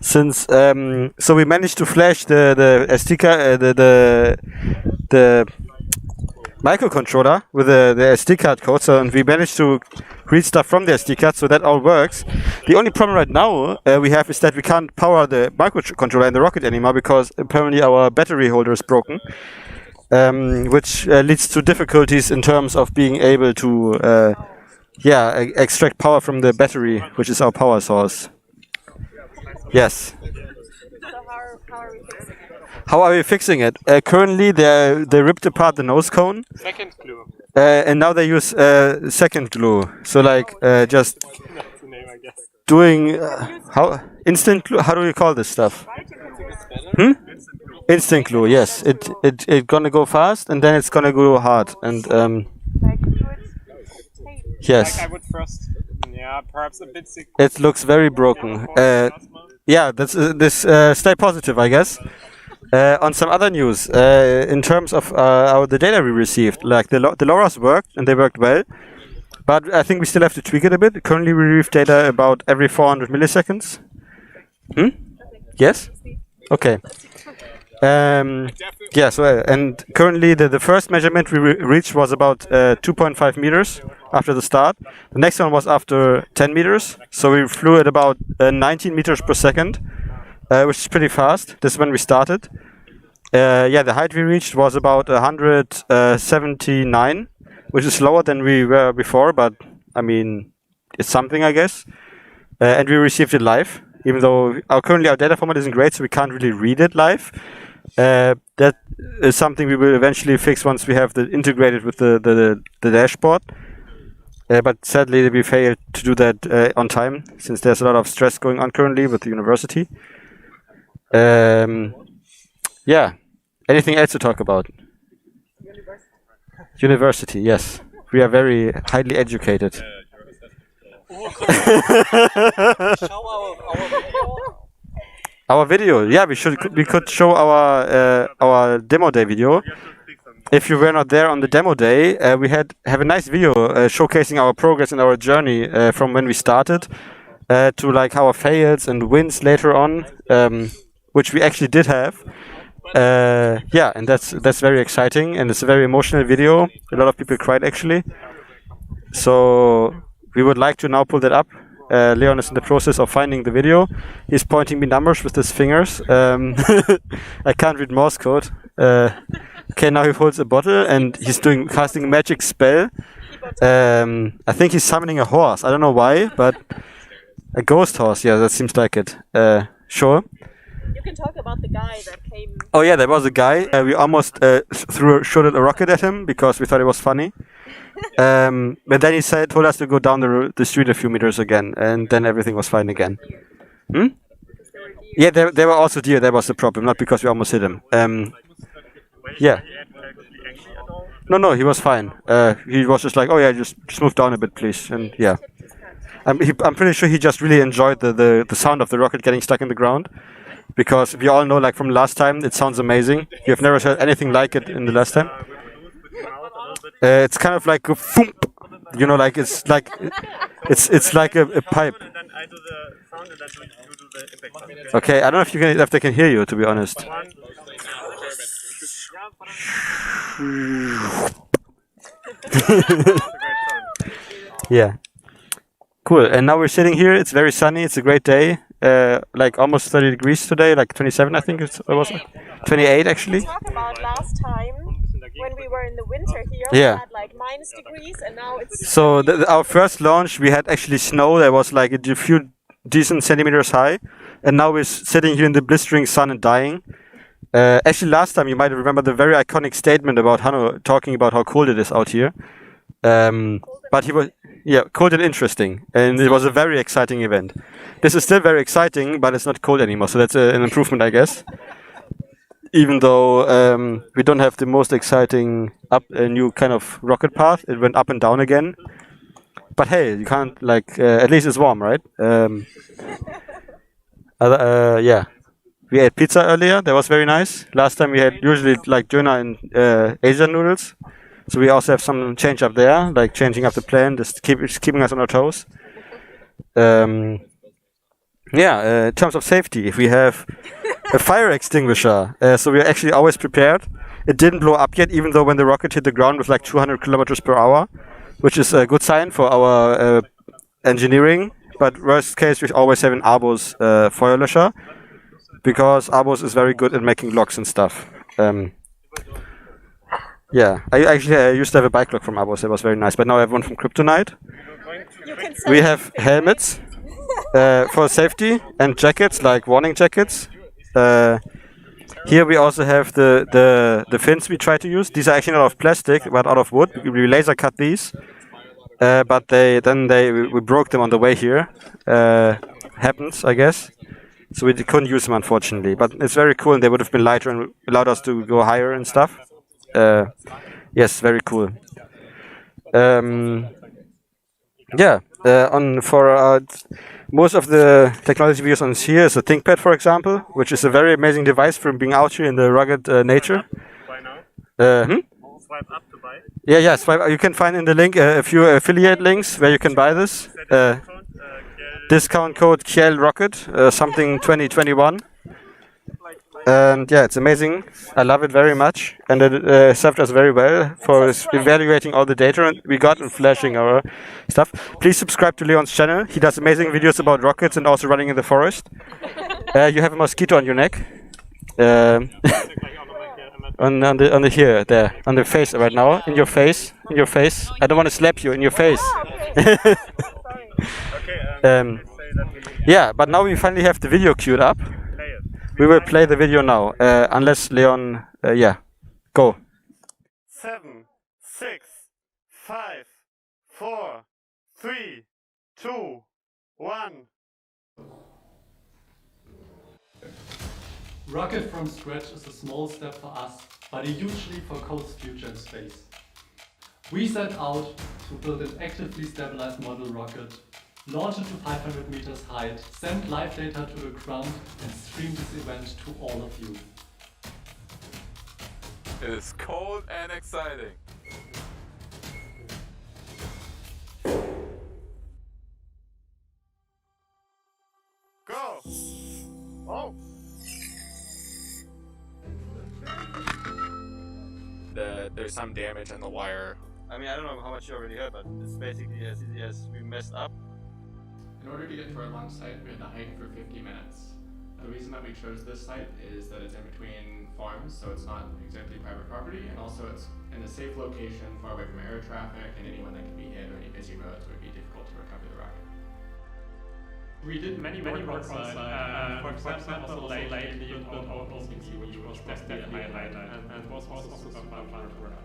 since so we managed to flash the SD card, the microcontroller with the SD card code, so and we managed to read stuff from the SD card, so that all works. The only problem right now we have is that we can't power the microcontroller in the rocket anymore because apparently our battery holder is broken, which leads to difficulties in terms of being able to extract power from the battery, which is our power source. Yes. How are we fixing it? Currently, they ripped apart the nose cone. Second glue. And now they use second glue. So like just That's the name, I guess. doing how instant glue. How do you call this stuff? Instant glue. Yes. It gonna go fast and then it's gonna go hard and yes. Like I would first, perhaps a bit sick. It looks very broken. Yeah, that's stay positive, I guess. On some other news, in terms of the data we received, like the LoRa's worked and they worked well, but I think we still have to tweak it a bit. Currently, we receive data about every 400 milliseconds. Yes. Okay. Yeah. So and currently, the first measurement we reached was about 2.5 meters after the start. The next one was after 10 meters. So we flew at about 19 meters per second. Which is pretty fast. This is when we started. The height we reached was about 179, which is lower than we were before, but I mean, it's something, I guess. And we received it live, even though currently our data format isn't great, so we can't really read it live. That is something we will eventually fix once we have integrated with the dashboard. But sadly, we failed to do that on time, since there's a lot of stress going on currently with the university. Yeah. Anything else to talk about? University, yes. We are very highly educated. Our video, yeah, we could show our demo day video. If you were not there on the demo day, we have a nice video showcasing our progress and our journey from when we started to like our fails and wins later on. Which we actually did have. And that's very exciting, and it's a very emotional video. A lot of people cried actually. So we would like to now pull that up. Leon is in the process of finding the video. He's pointing me numbers with his fingers. I can't read Morse code. Okay, now he holds a bottle and he's casting a magic spell. I think he's summoning a horse. I don't know why, but a ghost horse. Yeah, that seems like it. Sure. You can talk about the guy that came. Oh yeah, there was a guy. We almost shot a rocket at him because we thought it was funny. But then he told us to go down the street a few meters again, and then everything was fine again. Yeah, there were also deer. That was the problem, not because we almost hit him. Yeah. No, he was fine. He was just like, oh yeah, just move down a bit, please, and yeah. I'm pretty sure he just really enjoyed the sound of the rocket getting stuck in the ground. Because we all know, like from last time, it sounds amazing. You have never heard anything like it in the last time. It's kind of like a thump, you know, like it's like a pipe. Okay, I don't know if they can hear you, to be honest. Yeah. Cool. And now we're sitting here. It's very sunny. It's a great day. Like almost 30 degrees today, like 27, I think it was. 28 actually. We talked about last time when we were in the winter here. Yeah. We had like -degrees, and now it's. So our first launch, we had actually snow that was like a few decent centimeters high, and now we're sitting here in the blistering sun and dying. Actually, last time you might remember the very iconic statement about Hanno talking about how cold it is out here. But he was, cold and interesting, and it was a very exciting event. This is still very exciting, but it's not cold anymore, so that's an improvement, I guess. Even though we don't have the most exciting new kind of rocket path, it went up and down again. But hey, you can't at least it's warm, right? Yeah. We ate pizza earlier. That was very nice. Last time we had usually like Döner and Asian noodles. So we also have some change up there, like changing up the plan, just keeping us on our toes. In terms of safety, we have a fire extinguisher. So we're actually always prepared. It didn't blow up yet, even though when the rocket hit the ground with like 200 kilometers per hour, which is a good sign for our engineering. But worst case, we always have an Arbos Feuerlöscher, because Arbos is very good at making locks and stuff. I used to have a bike lock from Arbos. It was very nice. But now I have one from Kryptonite. We have helmets for safety and jackets, like warning jackets. Here we also have the fins we try to use. These are actually not out of plastic, but out of wood. We laser cut these, but we broke them on the way here. Happens, I guess. So we couldn't use them, unfortunately. But it's very cool, and they would have been lighter and allowed us to go higher and stuff. Yes, very cool. Most of the technology we use on here is a ThinkPad, for example, which is a very amazing device for being out here in the rugged nature. Swipe up to buy. Yeah, swipe. You can find in the link a few affiliate links where you can buy this. Discount code KLRocket, something 2021. And yeah, it's amazing. I love it very much, and it served us very well for evaluating all the data we got and flashing our stuff. Please subscribe to Leon's channel. He does amazing videos about rockets and also running in the forest. You have a mosquito on your neck. On the here, there, on the face right now, in your face. I don't want to slap you in your face. Yeah, but now we finally have the video queued up. We will play the video now, unless Leon, go. 7, 6, 5, 4, 3, 2, 1. Rocket from scratch is a small step for us, but a huge leap for Code's future in space. We set out to build an actively stabilized model rocket, launch it to 500 meters height, send live data to the ground, and stream this event to all of you. It is cold and exciting. Go! Oh! There's some damage on the wire. I mean, I don't know how much you already heard, but it's basically as easy as we messed up. In order to get to our launch site, we had to hike for 50 minutes. The reason that we chose this site is that it's in between farms, so it's not exactly private property, and also it's in a safe location, far away from air traffic and anyone that can be hit or any busy roads would be difficult to recover the rocket. We did many work on site. For example, also lately built out OCD, which was definitely a highlight, and was also super fun to work on.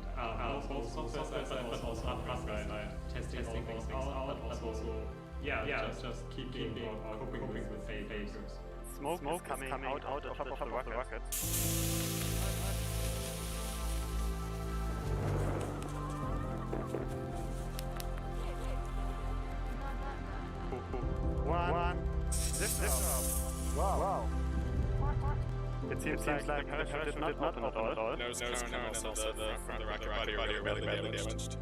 Both software side, but also hardware side, testing things out, but also just keeping coping with failures. Smoke coming out of the top of the rocket. One. Lift off. Wow. It seems like the parachute did not open at all. No current, also the front rocket body are really badly damaged.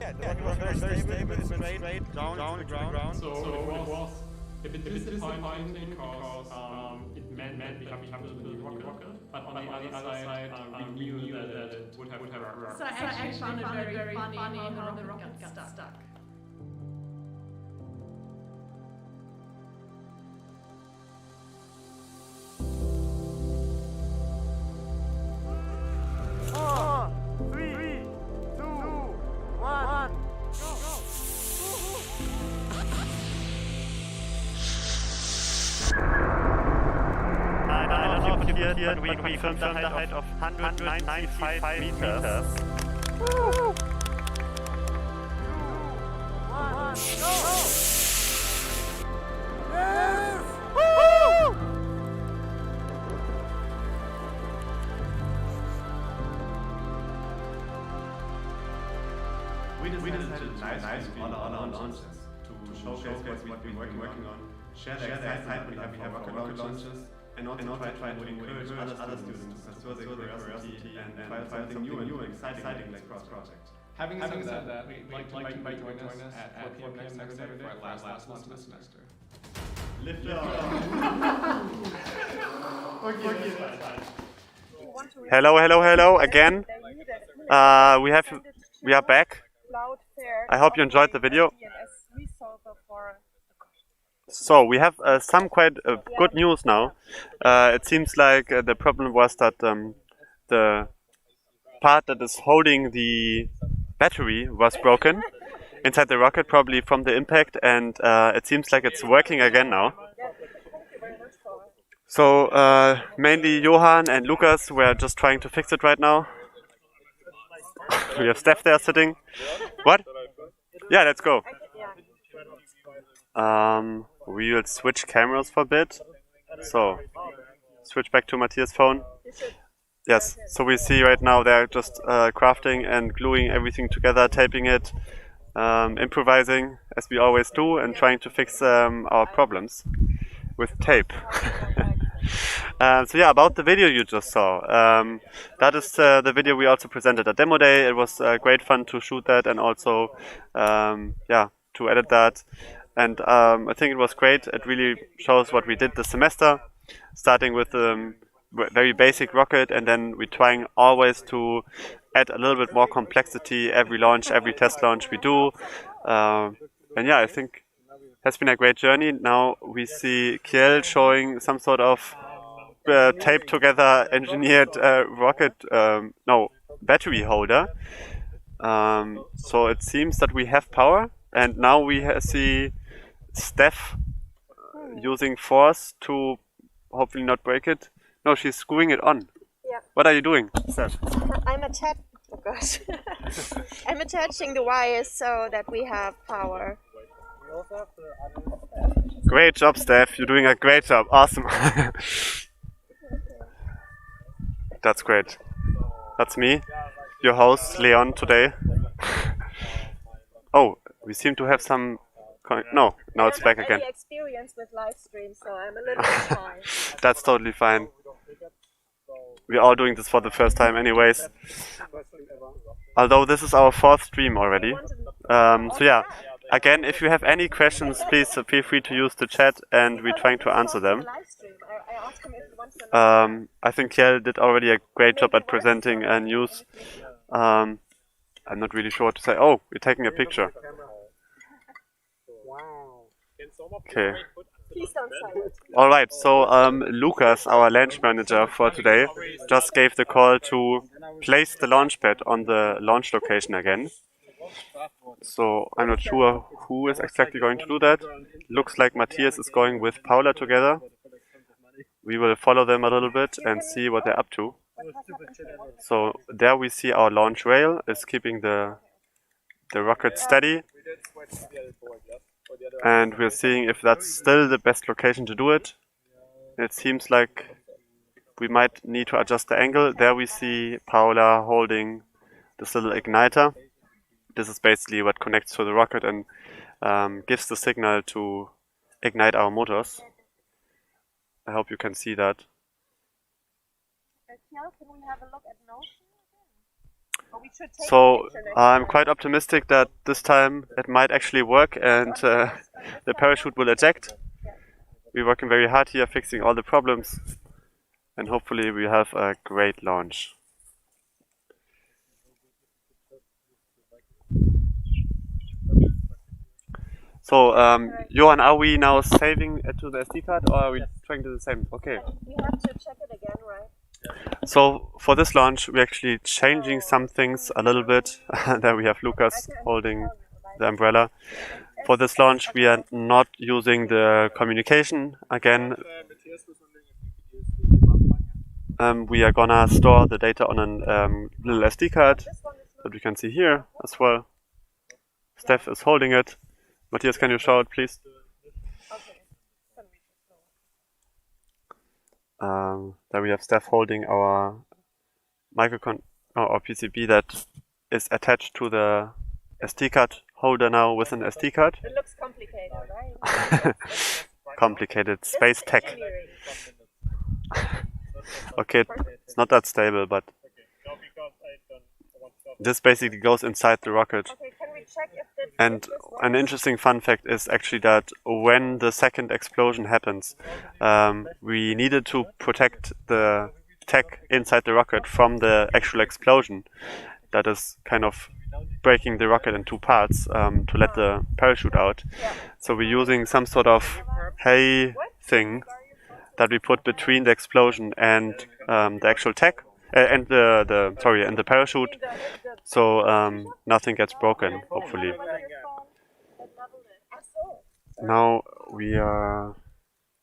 Yeah, it was very stable, straight down to the ground. So it was a bit disappointing because it meant that we have to build a rocket, but on the other side, we knew that it would have worked. So I actually found it very funny how the rocket got stuck. Here we confirmed the height of 195 meters. Woo! 1, go! Yes! Woo! We decided to nice on our launches to showcase what we've been working on, share the excitement we have for rocket launches, and also try to encourage other students to pursue their curiosity and find something new and exciting in this project. Having said that, we'd like to invite you to join us at 4 p.m. next Saturday for our last one this semester. Lift off! Hello again. We are back. I hope you enjoyed the video. So we have some quite good news now. It seems like the problem was that the part that is holding the battery was broken inside the rocket, probably from the impact, and it seems like it's working again now. So mainly Johan and Lucas were just trying to fix it right now. We have Steph there sitting. What? Yeah, let's go. We will switch cameras for a bit. So, switch back to Matthias' phone. Yes, so we see right now they're just crafting and gluing everything together, taping it, improvising as we always do, and trying to fix our problems with tape. So yeah, about the video you just saw, that is the video we also presented at Demo Day. It was great fun to shoot that and also yeah, to edit that. And I think it was great. It really shows what we did this semester, starting with very basic rocket, and then we're trying always to add a little bit more complexity every launch, every test launch we do. And yeah, I think it has been a great journey. Now we see Kiel showing some sort of taped together engineered rocket, no, battery holder. So it seems that we have power, and now we see Steph using force to hopefully not break it. No, she's screwing it on. Yeah. What are you doing, Steph? I'm attaching the wires so that we have power. Great job, Steph. You're doing a great job. Awesome. That's great. That's me, your host, Leon, today. Oh, we seem to have some... No, now it's back again. Any experience with Livestream, so I'm a little bit shy. That's totally fine. We're all doing this for the first time anyways. Although this is our 4th stream already. So yeah, again, if you have any questions, please feel free to use the chat and we're trying to answer them. I think Kiel did already a great job at presenting news. I'm not really sure what to say. Oh, we're taking a picture. Okay. Alright, so Lucas, our launch manager for today, just gave the call to place the launch pad on the launch location again. So I'm not sure who is exactly going to do that. Looks like Matthias is going with Paula together. We will follow them a little bit and see what they're up to. So there we see our launch rail is keeping the rocket steady. And we're seeing if that's still the best location to do it. It seems like we might need to adjust the angle. There we see Paula holding this little igniter. This is basically what connects to the rocket and gives the signal to ignite our motors. I hope you can see that. Can we have a look at Notion? So I'm quite optimistic that this time it might actually work and the parachute will eject. We're working very hard here, fixing all the problems, and hopefully we have a great launch. So Johan, are we now saving it to the SD card or are we trying to do the same? Okay. We have to check it again, right? So for this launch we're actually changing some things a little bit. There we have Lucas holding the umbrella. For this launch we are not using the communication again. We are gonna store the data on a little SD card that we can see here as well. Steph is holding it. Matthias, can you show it please? There we have Steph holding our our PCB that is attached to the SD card holder now with an SD card. It looks complicated, right? Complicated space tech. Okay, it's not that stable, but this basically goes inside the rocket. Okay, can we check if this And an interesting fun fact is actually that when the second explosion happens, we needed to protect the tech inside the rocket from the actual explosion that is kind of breaking the rocket in two parts to let the parachute out. So we're using some sort of hay thing that we put between the explosion and the actual tech and the parachute, so nothing gets broken, hopefully. Now we are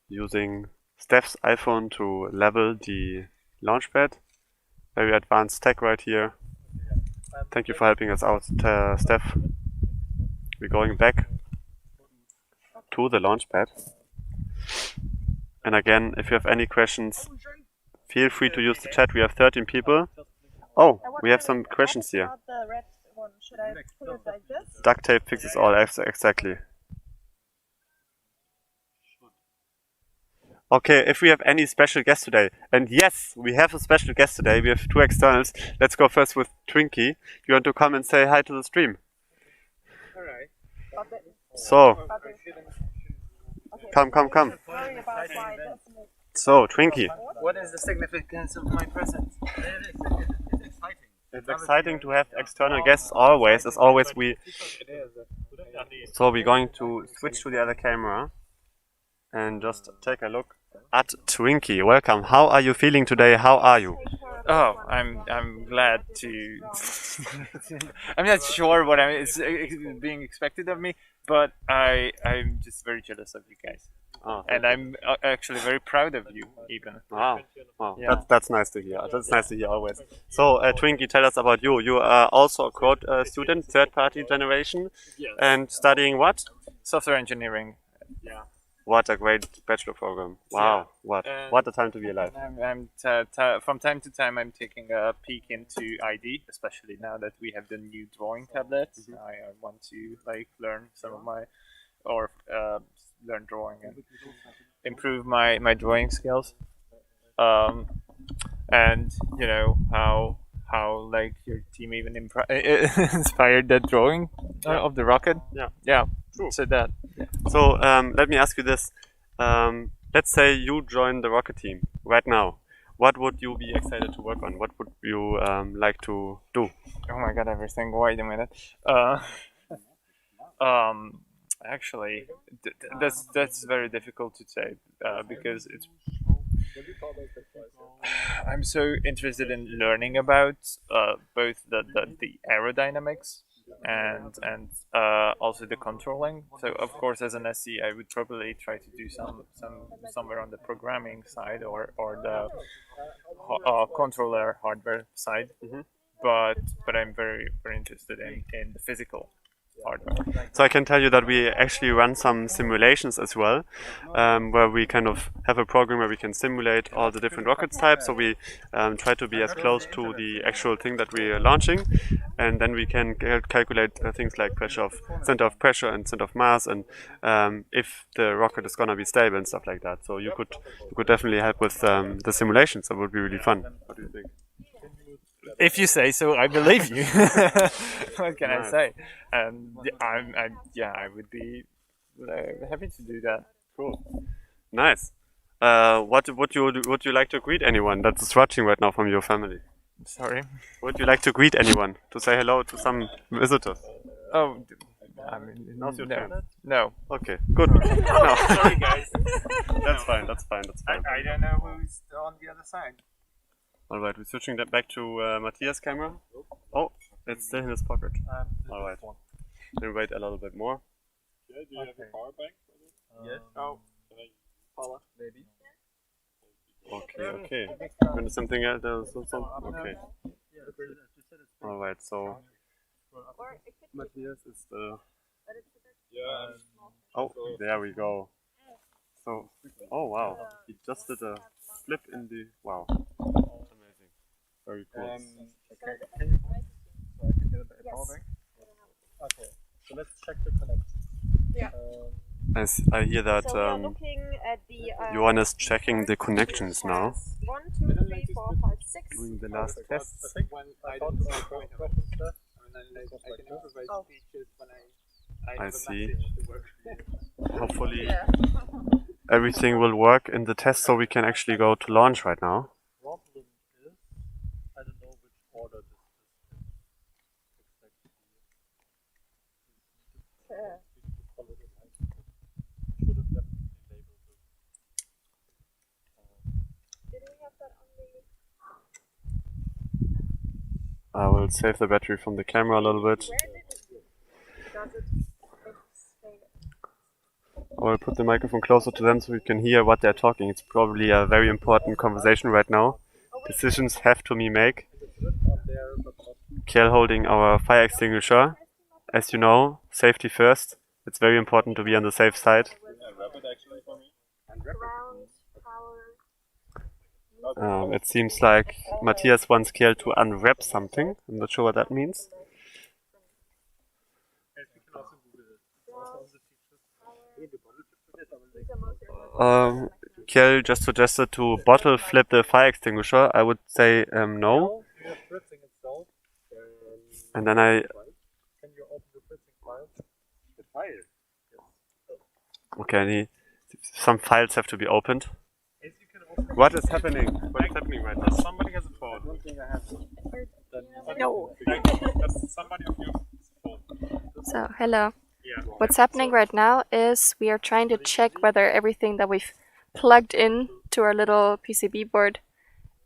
using Steph's iPhone to level the launch pad. Very advanced tech right here. Thank you for helping us out, Steph. We're going back to the launch pad. And again, if you have any questions, feel free to use the chat. We have 13 people. Oh, we have some questions here. Should I put it like this? Duct tape fixes all, exactly. Okay, if we have any special guests today, and yes, we have a special guest today, we have two externals. Let's go first with Twinkie. You want to come and say hi to the stream? Alright. So, come. So, Twinkie. What is the significance of my presence? It's exciting. It's exciting to have external guests always, as always So we're going to switch to the other camera and just take a look at Twinkie. Welcome. How are you feeling today? How are you? Oh, I'm glad to. I'm not sure what is being expected of me, but I'm just very jealous of you guys. Oh, and I'm actually very proud of you, even. Wow, Yeah. that's nice to hear. That's nice to hear always. So, Twinkie, tell us about you. You are also a code student, third-party generation, and studying what? Software engineering. Yeah. What a great bachelor program! Wow, what a time to be alive. From time to time, I'm taking a peek into ID, especially now that we have the new drawing tablets. I want to learn some of my learn drawing and improve my drawing skills. And you know how your team even inspired that drawing of the rocket. Yeah. True. So that. So let me ask you this: let's say you join the rocket team right now. What would you be excited to work on? What would you like to do? Oh my God! Everything. Wait a minute. Actually, that's very difficult to say because it's. I'm so interested in learning about both the aerodynamics and also the controlling. So of course, as an SC, I would probably try to do somewhere on the programming side or the controller hardware side. But I'm very interested in the physical hardware. So I can tell you that we actually run some simulations as well, where we kind of have a program where we can simulate all the different rocket types. So we try to be as close to the actual thing that we are launching, and then we can calculate things like center of pressure and center of mass, and if the rocket is gonna be stable and stuff like that. So you could definitely help with the simulations. That would be really fun. What do you think? If you say so, I believe you. What can I say? I would be happy to do that. Cool. Nice. Would you like to greet anyone that is watching right now from your family? Sorry? Would you like to greet anyone? To say hello to some visitors? Oh, I mean, now's your turn. No. Okay, good. No. Sorry, guys. That's fine. I don't know who's on the other side. Alright, we're switching that back to Matthias' camera. Oh, it's still in his pocket. Alright. Then wait a little bit more. Yeah, do you have a power bank? Yes. Oh, power, maybe. Okay. And something else? Okay. Alright, so Matthias is still. Yeah. Oh, there we go. So, oh wow, he just did a flip in the. Wow. Amazing. Very cool. Okay, can you so I can get a power bank? Okay, so let's check the connection. Yeah. I hear that so we are looking at the Johan is checking the connections now. 1, 2, 3, 4, 5, 6. Doing the last tests. I see. Hopefully everything will work in the test so we can actually go to launch right now. I don't know which order this is exactly. Should have definitely labeled it. Did we have that on the... I will save the battery from the camera a little bit. Does it... I will put the microphone closer to them so we can hear what they're talking. It's probably a very important conversation right now. Decisions have to be made. Kjell holding our fire extinguisher. As you know, safety first. It's very important to be on the safe side. It seems like Matthias wants Kjell to unwrap something. I'm not sure what that means. Kjell just suggested to bottle flip the fire extinguisher. I would say no. And then okay, some files have to be opened. What is happening? What is happening right now? Somebody has a phone. No. Somebody of you has a phone. So, hello. What's happening right now is we are trying to check whether everything that we've plugged in to our little PCB board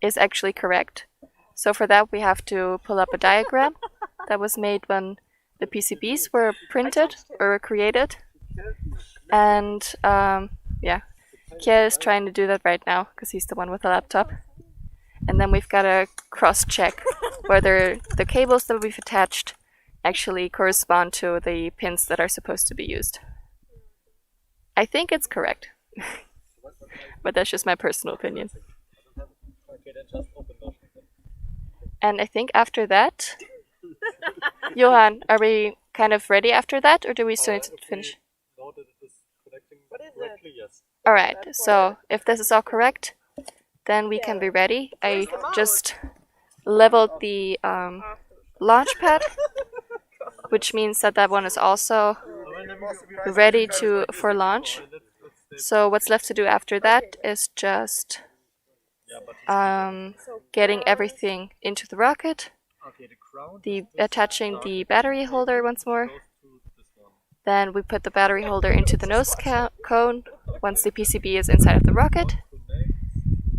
is actually correct. So for that we have to pull up a diagram that was made when the PCBs were printed or created. And yeah, Kjell is trying to do that right now because he's the one with the laptop. And then we've got to cross-check whether the cables that we've attached actually correspond to the pins that are supposed to be used. I think it's correct, but that's just my personal opinion. And I think after that, Johan, are we kind of ready after that, or do we still need to finish? Alright, so if this is all correct, then we can be ready. I just leveled the launch pad, which means that that one is also ready for launch. So what's left to do after that is just getting everything into the rocket, attaching the battery holder once more. Then we put the battery holder into the nose cone once the PCB is inside of the rocket.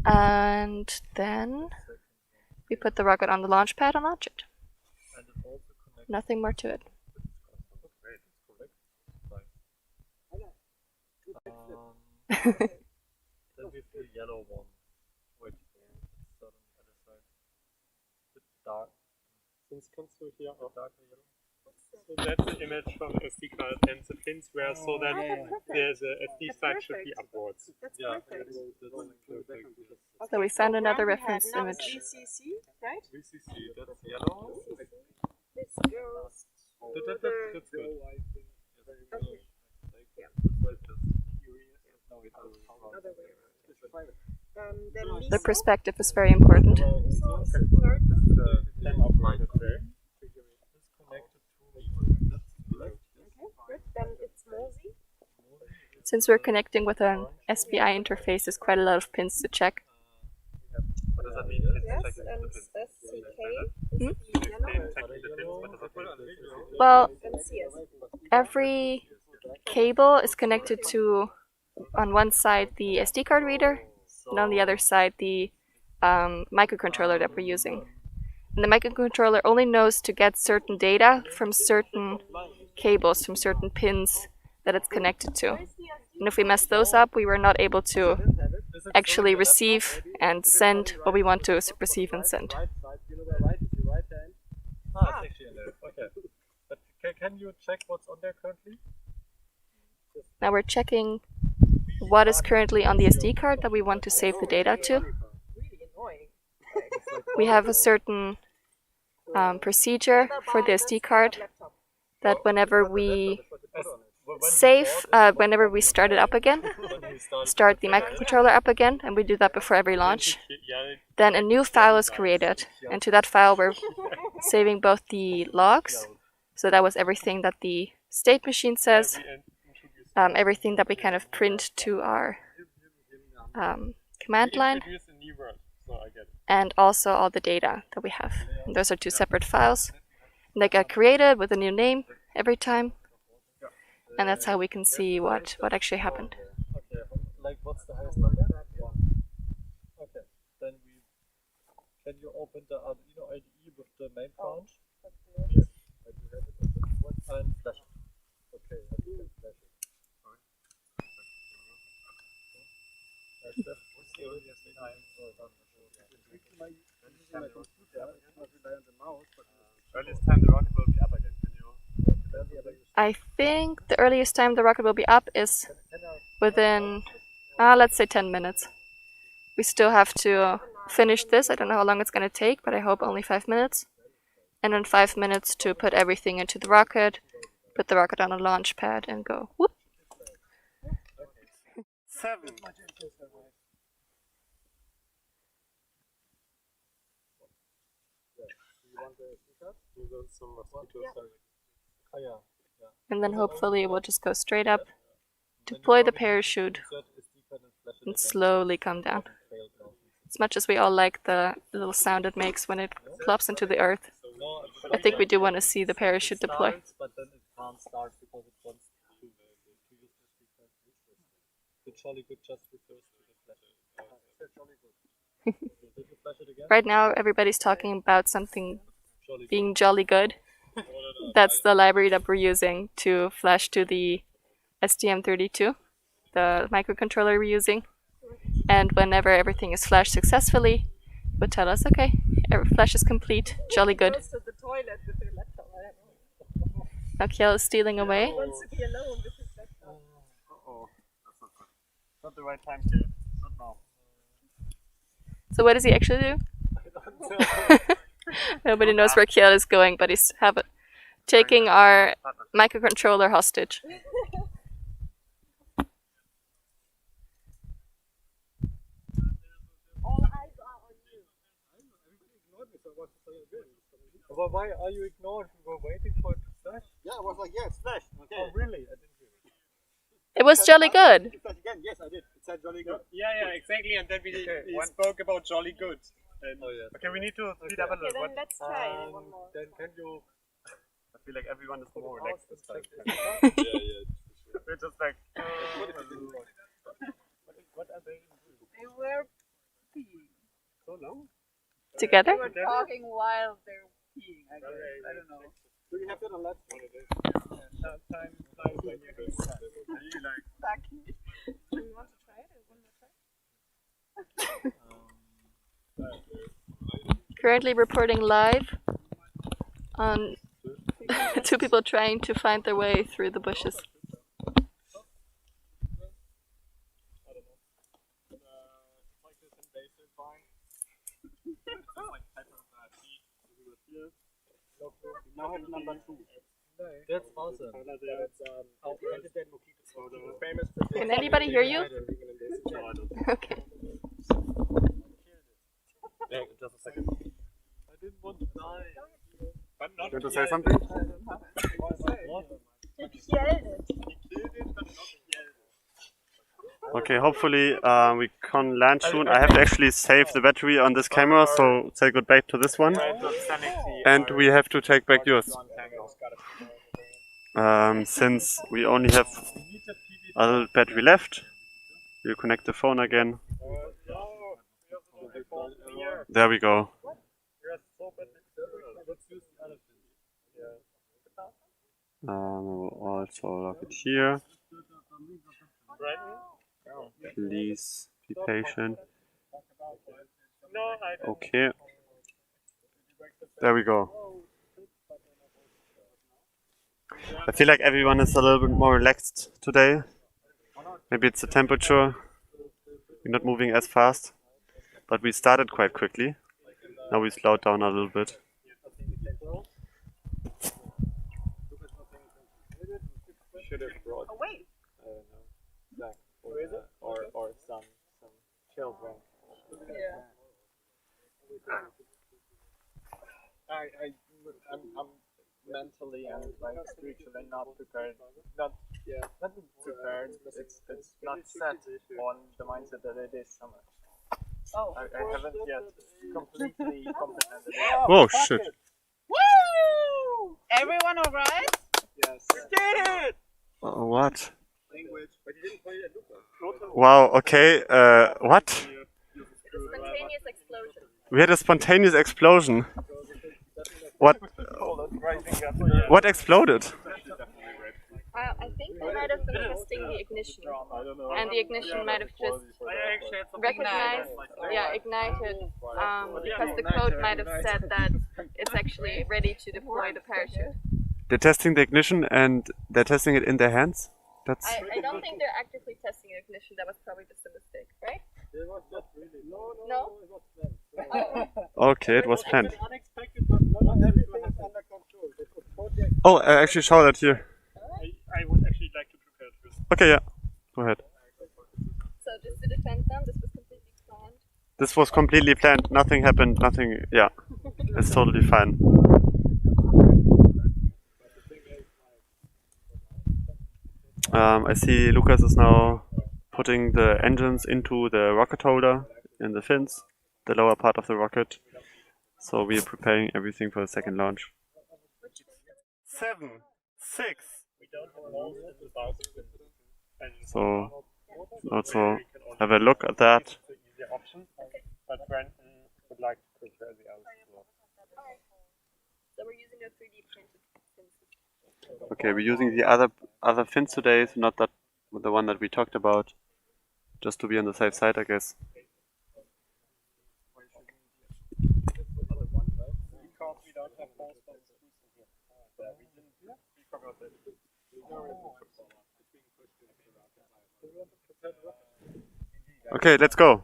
And then we put the rocket on the launch pad and launch it. Nothing more to it. Then we have the yellow one. Wait, it's on the other side. It's dark. Since kannst du hier auch darker yellow. So that's the image from the SD card, and the pins were so that the SD side should be upwards. Yeah, So we found another reference image. VCC, right? VCC, that's yellow. This goes That's good. The perspective is very important. Since we're connecting with an SPI interface, there's quite a lot of pins to check. What does that mean? Yes, and SCK. Well, every cable is connected to, on one side, the SD card reader, and on the other side, the microcontroller that we're using. And the microcontroller only knows to get certain data from certain cables, from certain pins that it's connected to. And if we mess those up, we were not able to actually receive and send what we want to receive and send. Ah, it's actually in there. Okay. But can you check what's on there currently? Now we're checking what is currently on the SD card that we want to save the data to. We have a certain procedure for the SD card that whenever we whenever we start it up again, start the microcontroller up again, and we do that before every launch. then a new file is created. And to that file we're saving both the logs, so that was everything that the state machine says, everything that we kind of print to our command line, and also all the data that we have. And those are two separate files. And they get created with a new name every time, and that's how we can see what actually happened. Okay, like what's the highest number? 1. Okay, then can you open the Arduino IDE with the main branch? Yes, I do have it. And flash it. Okay, I can flash it. What's the earliest time? Earliest time the rocket will be up again. Can you? I think the earliest time the rocket will be up is within, let's say 10 minutes. We still have to finish this. I don't know how long it's going to take, but I hope only 5 minutes. And then 5 minutes to put everything into the rocket, put the rocket on a launch pad and go whoop. 7. And then hopefully we'll just go straight up, deploy the parachute, and slowly come down. As much as we all like the little sound it makes when it plops into the earth, I think we do want to see the parachute deploy. But then it can't start because it wants to use the jolly good just refers to the flash. Did you flash it again? Right now everybody's talking about something being jolly good. That's the library that we're using to flash to the STM32, the microcontroller we're using. And whenever everything is flashed successfully, it would tell us, okay, flash is complete, jolly good. Now Kjell is stealing away. Uh-oh. That's not the right time to. Not now. So what does he actually do? Nobody knows where Kjell is going, but he's taking our microcontroller hostage. But why are you ignored? We were waiting for it to flash. Yeah, I was like, yes, flash. Okay. Oh, really? I didn't hear it. It was jolly good. Yes, I did. It said jolly good. Yeah, exactly. And then we spoke about jolly good. And yes. Okay, we need to speed up a little. Then let's try one more. Then can you... I feel like everyone is more relaxed this time. We're just like... what are they doing? They were peeing. So long? Together? They were talking while they were peeing, I guess. I don't know. Do you have that on left? Time when you do that. Exactly. Do you want to try it? One more try? Currently reporting live on 2 people trying to find their way through the bushes. Now have number 2. That's awesome. Can anybody hear you? Okay. Yeah, just a second. I didn't want to die. But not you want to say something? What? Okay, hopefully we can land soon. I have to actually save the battery on this camera, so say goodbye to this one. And we have to take back yours. Since we only have a little battery left, we'll connect the phone again. There we go. We'll also lock it here. Please be patient. Okay. There we go. I feel like everyone is a little bit more relaxed today. Maybe it's the temperature. We're not moving as fast. But we started quite quickly. Now we slowed down a little bit. Should have brought, wait. I don't know, Zach or some children. Yeah. I'm mentally and like spiritually not prepared. Not prepared, but it's not set on the mindset that it is so much. Oh, I haven't yet completely comprehended it. Whoa, shit. Woo! Everyone alright? Yes. Did it! What? Wow, okay, what? Spontaneous explosion. We had a spontaneous explosion. What? What exploded? I think they might have been testing the ignition, and the ignition might have just recognized, ignited, because the code might have said that it's actually ready to deploy the parachute. They're testing the ignition and they're testing it in their hands? That's... I don't think they're actively testing ignition, that was probably just a mistake, right? No? Okay, it was planned. Oh, I actually saw that here. I would actually like to prepare this. Okay, yeah. Go ahead. So just to defend them, this was completely planned. This was completely planned. Nothing happened. Nothing. Yeah. It's totally fine. I see Lucas is now putting the engines into the rocket holder in the fins, the lower part of the rocket. So we are preparing everything for the second launch. 7, 6. So also have a look at that. But Brandon would like to prepare the others as well. So we're using a 3D printed fins. Okay, we're using the other fins today, so not that the one that we talked about, just to be on the safe side, I guess. Because we don't have both of the screws in here. We forgot that. Okay, let's go.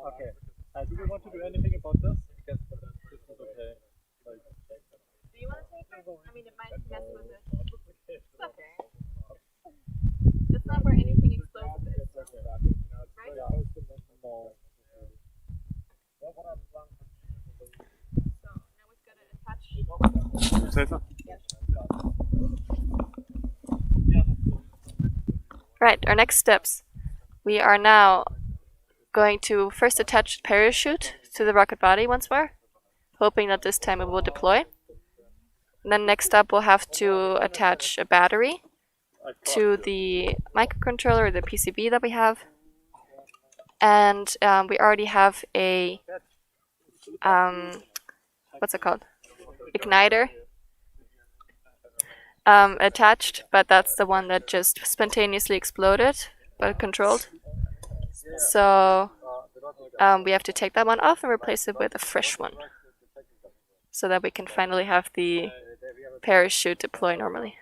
Okay. Do we want to do anything about this? Because this is okay. Do you want to take it? I mean, it might mess with it. It's okay. It's not where anything explosive is. Right? So now we've got to attach. Say so? Right, our next steps. We are now going to first attach the parachute to the rocket body once more, hoping that this time it will deploy. And then next up we'll have to attach a battery to the microcontroller or the PCB that we have. And we already have a, what's it called? Igniter attached, but that's the one that just spontaneously exploded, but controlled. So we have to take that one off and replace it with a fresh one, so that we can finally have the parachute deploy normally.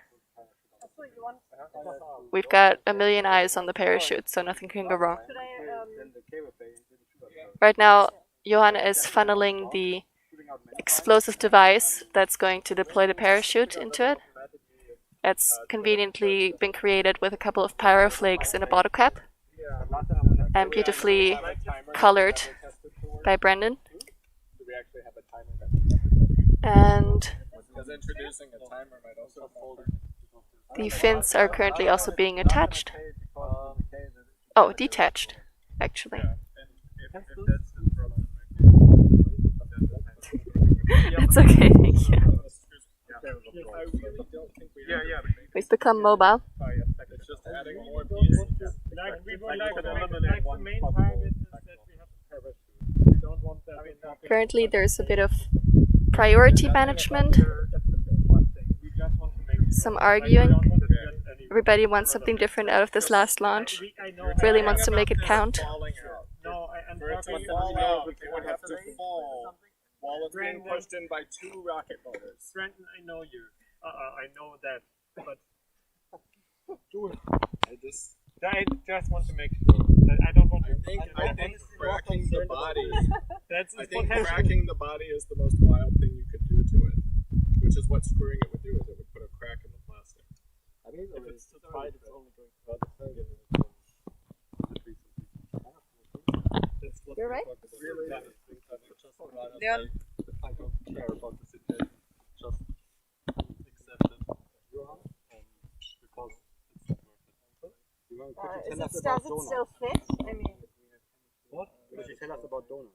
We've got a million eyes on the parachute, so nothing can go wrong. Right now, Johanna is funneling the explosive device that's going to deploy the parachute into it. It's conveniently been created with a couple of pyro flakes in a bottle cap and beautifully colored by Brendan. And the fins are currently also being attached. Oh, detached, actually. That's okay, thank you. We've become mobile. Currently there's a bit of priority management, some arguing. Everybody wants something different out of this last launch, really wants to make it count. While it's being pushed in by 2 rocket motors. Brandon, I know you. I know that, but I just want to make sure. I don't want to. I think cracking the body. I think cracking the body is the most wild thing you could do to it, which is what screwing it would do. Is it would put a crack in the plastic. I mean, if it's too tight, it's only going to hurt the thing. right? Leon? I don't care about the situation. Just accept it. Because it's not worth it. Does it still fit? I mean, What? Could you tell us about donuts?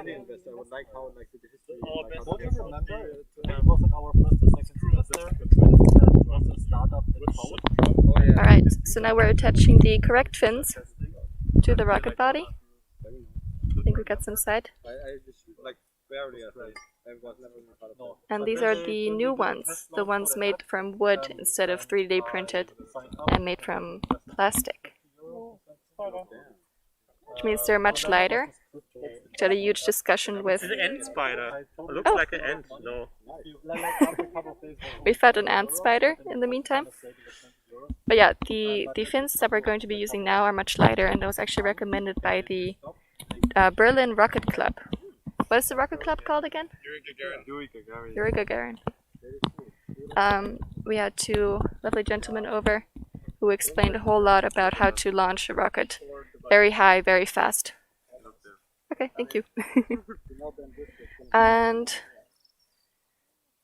Any investor would like how like the history. Don't you remember? It was in our first or second semester. It was a startup in Poland. Alright, so now we're attaching the correct fins to the rocket body. I think we got some side. I just like barely I was never part of that. And these are the new ones, the ones made from wood instead of 3D printed and made from plastic. Which means they're much lighter. We had a huge discussion with... It's an ant spider. It looks like an ant, no. We found an ant spider in the meantime. But yeah, the fins that we're going to be using now are much lighter, and that was actually recommended by the Berlin Rocket Club. What is the rocket club called again? Yuri Gagarin. We had two lovely gentlemen over who explained a whole lot about how to launch a rocket very high, very fast. Okay, thank you. And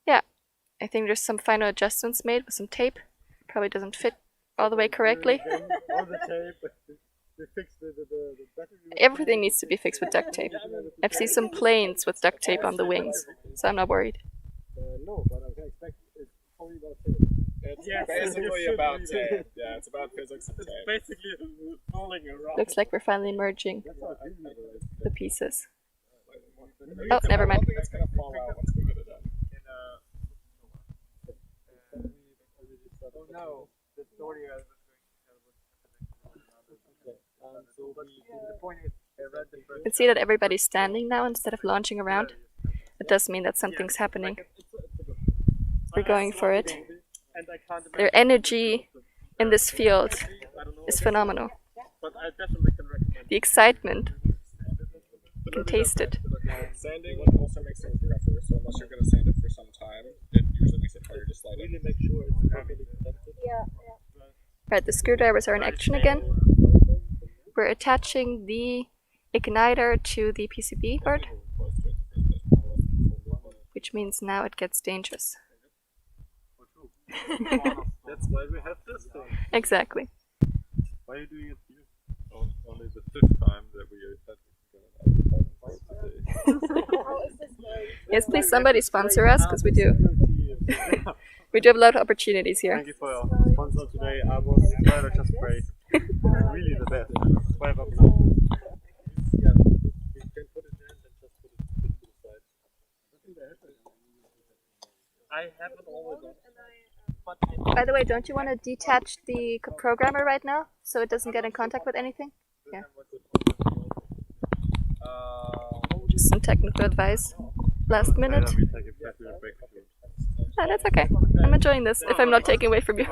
yeah, I think there's some final adjustments made with some tape. Probably doesn't fit all the way correctly. Everything needs to be fixed with duct tape. I've seen some planes with duct tape on the wings, so I'm not worried. No, but I can expect it's probably about It's basically about tape. Yeah, it's about physics and tape. Basically falling around. Looks like we're finally merging the pieces. Oh, never mind. I don't think it's gonna fall out once we get it done. Oh no, the story I was going to tell the point is, I read the first. You can see that everybody's standing now instead of launching around. It does mean that something's happening. We're going for it. Their energy in this field is phenomenal. The excitement, you can taste it. Sanding also makes things rougher, so unless you're going to sand it for some time, it usually makes it harder to slide in. Right, the screwdrivers are in action again. We're attaching the igniter to the PCB board, which means now it gets dangerous. That's why we have this thing. Exactly. Why are you doing it here? Only the fifth time that we are Yes, please somebody sponsor us, because we do. We do have a lot of opportunities here. Thank you for your sponsor today, Abos Spider Just Spray. Really the best. 12 up now. Yeah, you can put it in and just put it to the side. I haven't always done. By the way, don't you want to detach the programmer right now, so it doesn't get in contact with anything? Yeah. Just some technical advice. Last minute. Ah, that's okay. I'm enjoying this, if I'm not taking away from you.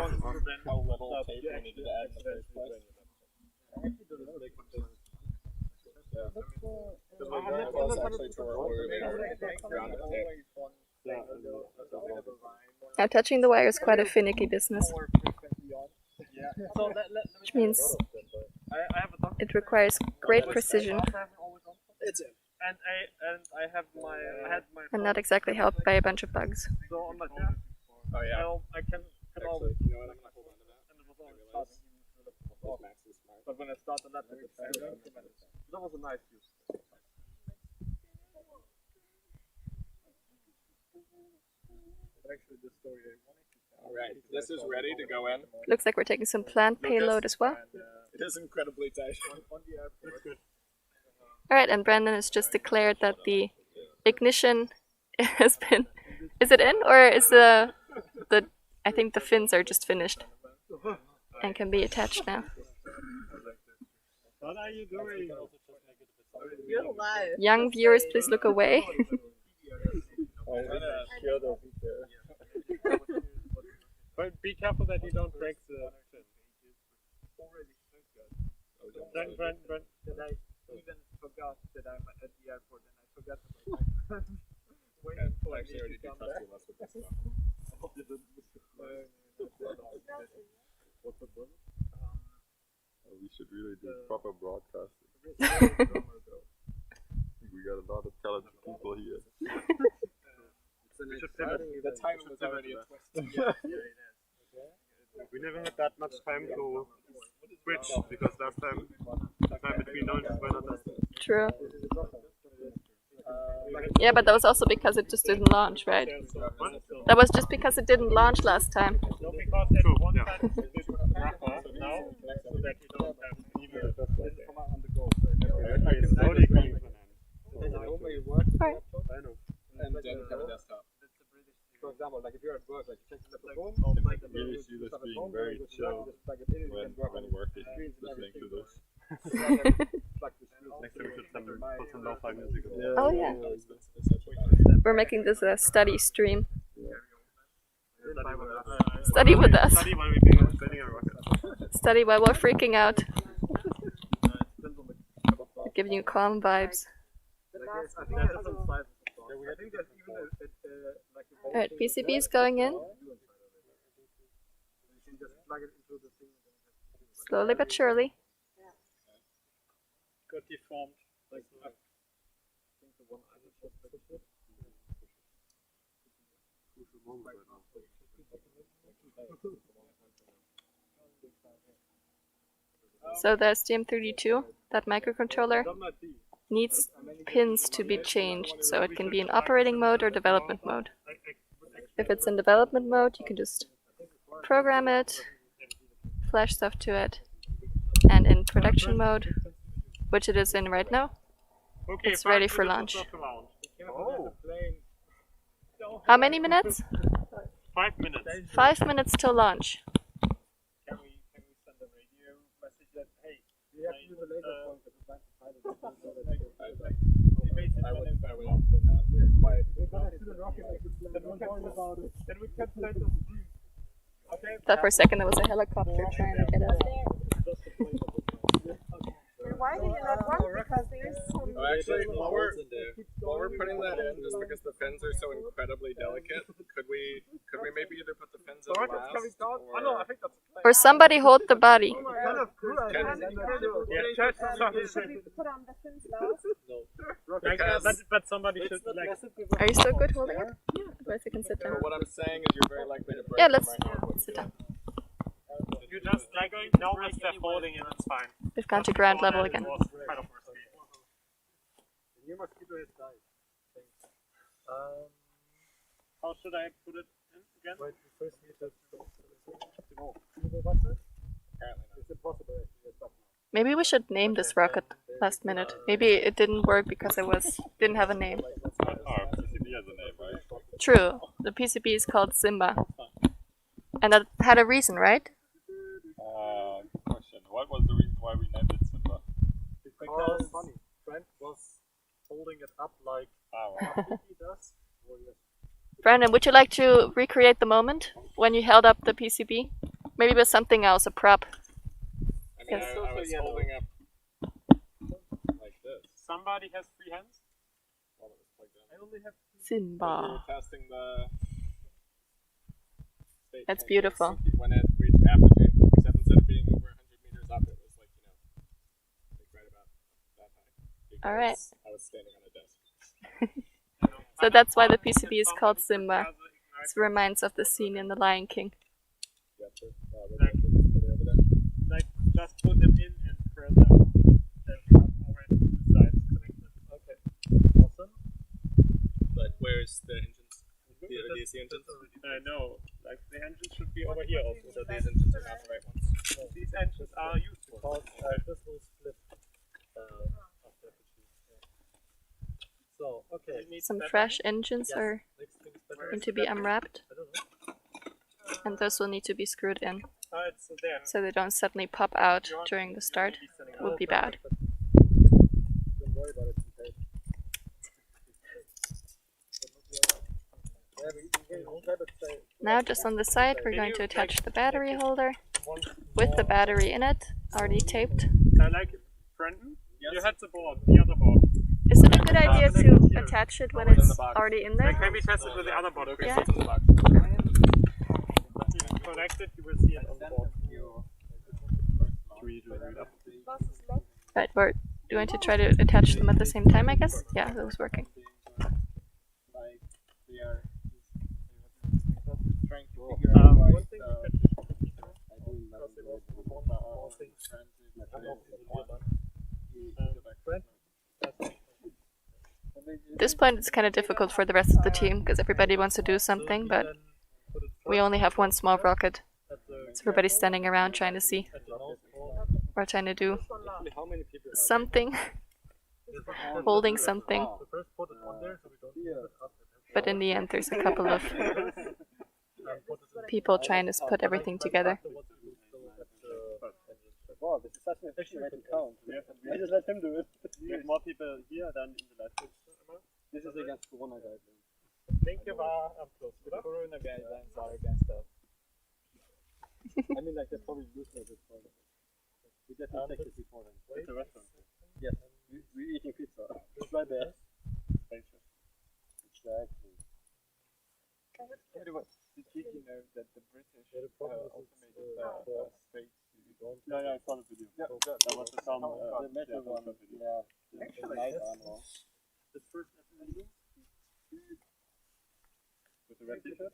Now, touching the wire is quite a finicky business, which means it requires great precision and not exactly helped by a bunch of bugs. Oh yeah. I can always. But when I started that, that was a nice use. Alright, this is ready to go in. Looks like we're taking some plant payload as well. It is incredibly tight. Alright, and Brandon has just declared that the ignition has been... Is it in, or is the I think the fins are just finished and can be attached now. What are you doing? You're live. Young viewers, please look away. But be careful that you don't break the fin. Brent, that I even forgot that I'm at the airport and I forgot about my Actually, already did trust you less with this stuff. What's the problem? should really do proper broadcasting. We got a lot of talented people here. The time was already a twist. We never had that much time to switch because last time the time between launches were not that. True. Yeah, but that was also because it just didn't launch, right? That was just because it didn't launch last time. No, because there's one time now, so that you don't have either. Slowly coming to an end. Right. And then you have a desktop. For example, like if you're at work, like you check the phone, I can really see this being very chill when working, listening to this. Next time we should put some lo-fi music. Oh yeah. We're making this a study stream. Study with us. Study while we're spinning a rocket. Study while we're freaking out. Giving you calm vibes. Alright, PCB is going in. Slowly but surely. Got deformed. Like, So the STM32, that microcontroller, needs pins to be changed, so it can be in operating mode or development mode. If it's in development mode, you can just program it, flash stuff to it, and in production mode, which it is in right now, it's ready for launch. How many minutes? 5 minutes. 5 minutes till launch. Can we send a radio message that, hey, we have to use the laser pointer to find the pilot. Then we can send the stream. Okay. Thought for a second there was a helicopter trying to get us. Why did it not work? Because there is some... Actually, while we're putting that in, just because the fins are so incredibly delicate, could we maybe either put the fins in last, Or somebody hold the body. Put on the fins last. But somebody should like. Are you still good holding it? Yeah. Otherwise you can sit down. But what I'm saying is you're very likely to break Yeah, them let's right now. sit down. You just like going now with the holding it, it's fine. We've gone to ground level again. You must keep it tight. How should I put it in again? Wait, we first need to it's impossible. Maybe we should name this rocket last minute. Maybe it didn't work because it didn't have a name. PCB has a name, right? True. The PCB is called Simba. And that had a reason, right? Good question. What was the reason why we named it Simba? Because Trent was holding it up like he does. Brandon, would you like to recreate the moment when you held up the PCB? Maybe with something else, a prop. I mean, Yes. I was holding up like this. Somebody has 3 hands? While it was plugged in. I only have 2. We Simba. were testing the state That's tank. beautiful. When it reached apogee, except instead of being over 100 meters up, it was like, like right about that high. All right. I was standing on a desk. So that's why the PCB is called Simba. It reminds of the scene in The Lion King. Like, just put them in and press them. Then you have already the sides connected. Okay. Awesome. But where's the engines? The DC engines? I know. Like, the engines should be over here also. So these engines are not the right ones. No, these engines are useful. Because this will split after So, okay. Some fresh engines are going to be unwrapped. I don't know. And those will need to be screwed in. It's there. So they don't suddenly pop out during the start. Would be bad. Don't worry about it. Now just on the side we're going to attach the battery holder with the battery in it, already taped. I like it. Brendan, you had the board, the other board. Is it a good idea to attach it when it's already in there? Like, maybe test it with the other board. Okay, Yeah. Connect it, you will see it on the board. Right, we're going to try to attach them at the same time, I guess? Yeah, that was working. Like they are trying to figure out why At this point, it's kind of difficult for the rest of the team because everybody wants to do something, but we only have one small rocket. So everybody's standing around trying to see. Or trying to do something. Holding something. But in the end, there's a couple of people trying to put everything together. Wow, this is such an efficient way to count. I just let him do it. We have more people here than in the last picture. This is against Corona guidelines. Linke war am Schluss, oder? Corona guidelines are against us. I mean, like, they're probably used to this point. We definitely take this before then. It's a restaurant. Yes, we're eating pizza. It's right there. Spacious. Exactly. Anyway, did you know that the British automated space? Yeah, I saw the video. Yeah, that was the sound. the metal one. Yeah. Actually, the first with the red t-shirt.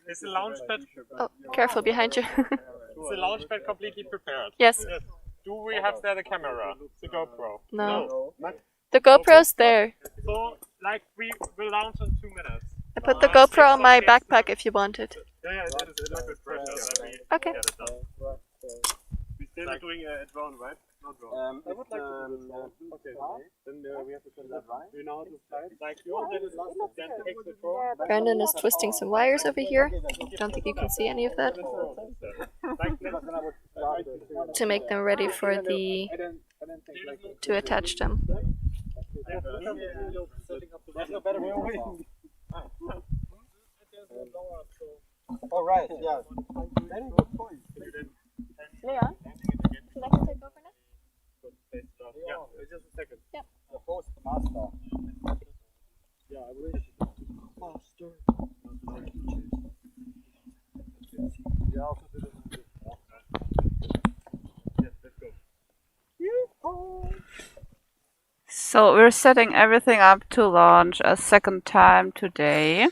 Is the launchpad? Oh, careful behind you. Is the launchpad completely prepared? Yes. Do we have there the camera, the GoPro? No. The GoPro's there. So, like, we will launch in 2 minutes. I put the GoPro on my backpack if you want it. Yeah, it is not good pressure. Okay. We're still doing a drone, right? No drone. I would like to do this. Okay. Then we have to turn that right. Do you know how to fly it? Like, you want then take the drone. Brandon is twisting some wires over here. Don't think you can see any of that. To make them ready for the... to attach them. There's no better way of waiting. All right, yeah. Very good point. Leon, should I take over now? Yeah, just a second. Yep. The host master. Yeah, I wish. Master. Yeah, also do this. Yes, let's go. So we're setting everything up to launch a second time today.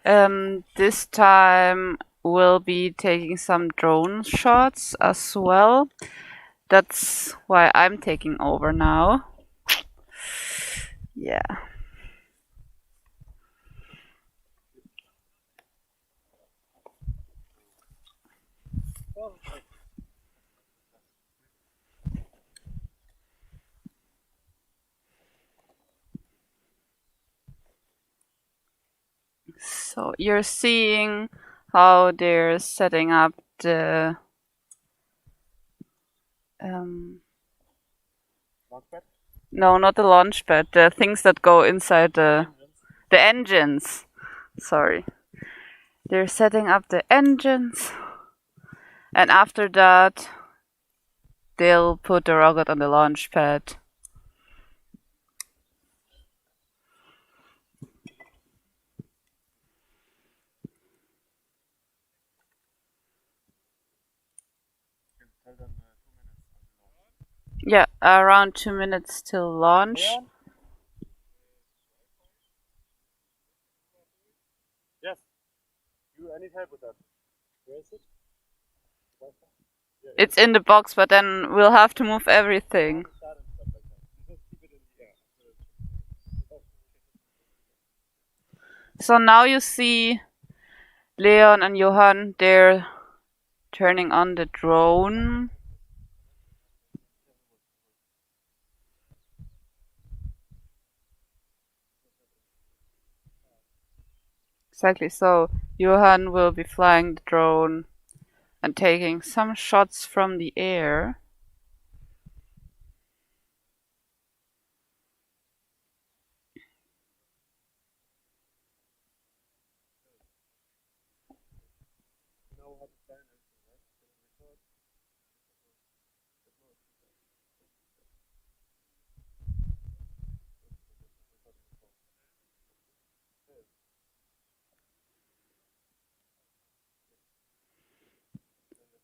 This time we'll be taking some drone shots as well. That's why I'm taking over now. Yeah. So you're seeing how they're setting up the no, not the launch pad, the things that go inside the engines. Sorry. They're setting up the engines, and after that they'll put the rocket on the launch pad. Yeah, around 2 minutes till launch. Yes. I need help with that. Where is it? It's in the box, but then we'll have to move everything. So now you see Leon and Johan, they're turning on the drone. Exactly, so Johan will be flying the drone and taking some shots from the air.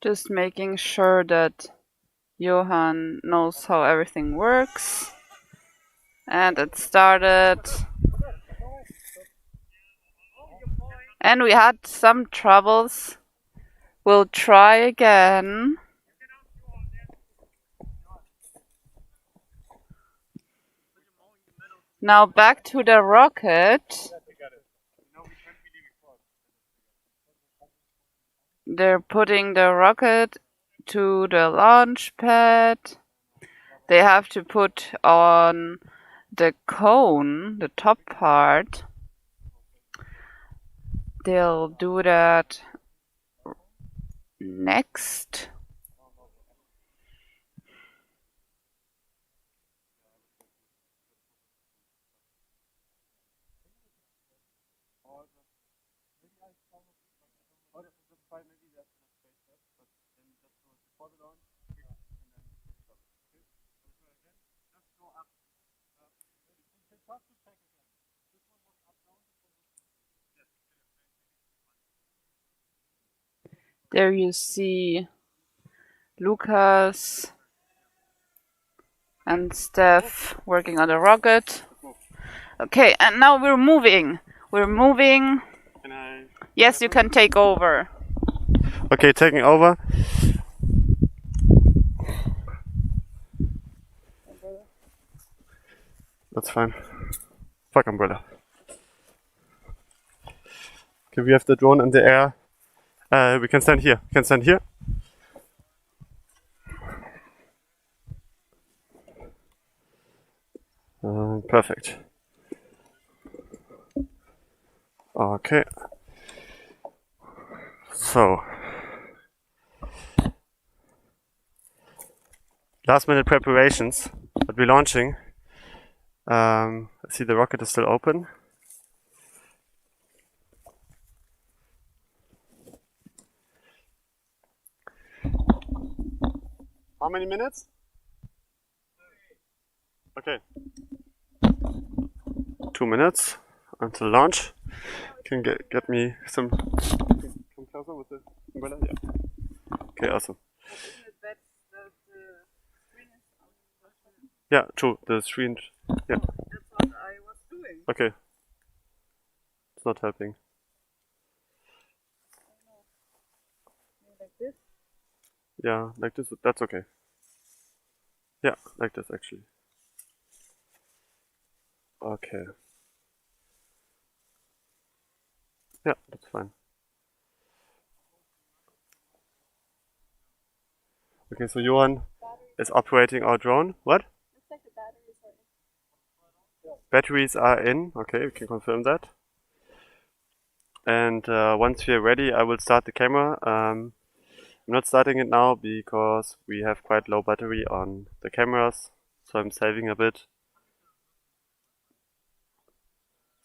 Just making sure that Johan knows how everything works. And it started. And we had some troubles. We'll try again. Now back to the rocket. They're putting the rocket to the launch pad. They have to put on the cone, the top part. They'll do that next. There you see Lucas and Steph working on the rocket. Okay, and now we're moving. We're moving. Yes, you can take over. Okay, taking over. That's fine. Fuck umbrella. Okay, we have the drone in the air. We can stand here. We can stand here. Perfect. Okay. So, last minute preparations, but we're launching. I see the rocket is still open. How many minutes? Okay. 2 minutes until launch. Can get me some. Come closer with the umbrella. Yeah. Okay, awesome. Yeah, true. The screen. Yeah. That's what I was doing. Okay. It's not helping. Like this? Yeah, like this. That's okay. Yeah, like this actually. Okay. Yeah, that's fine. Okay, so Johan is operating our drone. What? Looks like the batteries are in. Batteries are in. Okay, we can confirm that. And once we are ready, I will start the camera. I'm not starting it now because we have quite low battery on the cameras, so I'm saving a bit.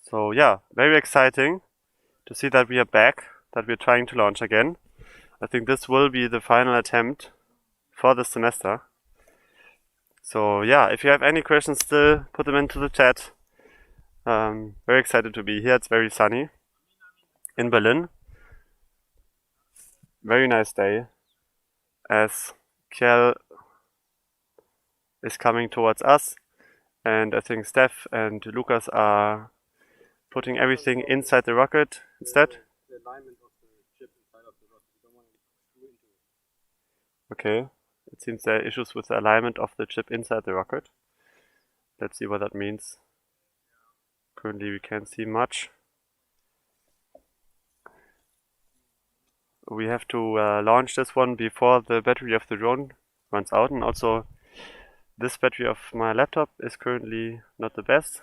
So yeah, very exciting to see that we are back, that we're trying to launch again. I think this will be the final attempt for the semester. So yeah, if you have any questions still, put them into the chat. Very excited to be here. It's very sunny in Berlin. Very nice day as Kjell is coming towards us, and I think Steph and Lucas are putting everything inside the rocket instead. Okay, it seems there are issues with the alignment of the chip inside the rocket. Let's see what that means. Currently we can't see much. We have to launch this one before the battery of the drone runs out, and also this battery of my laptop is currently not the best.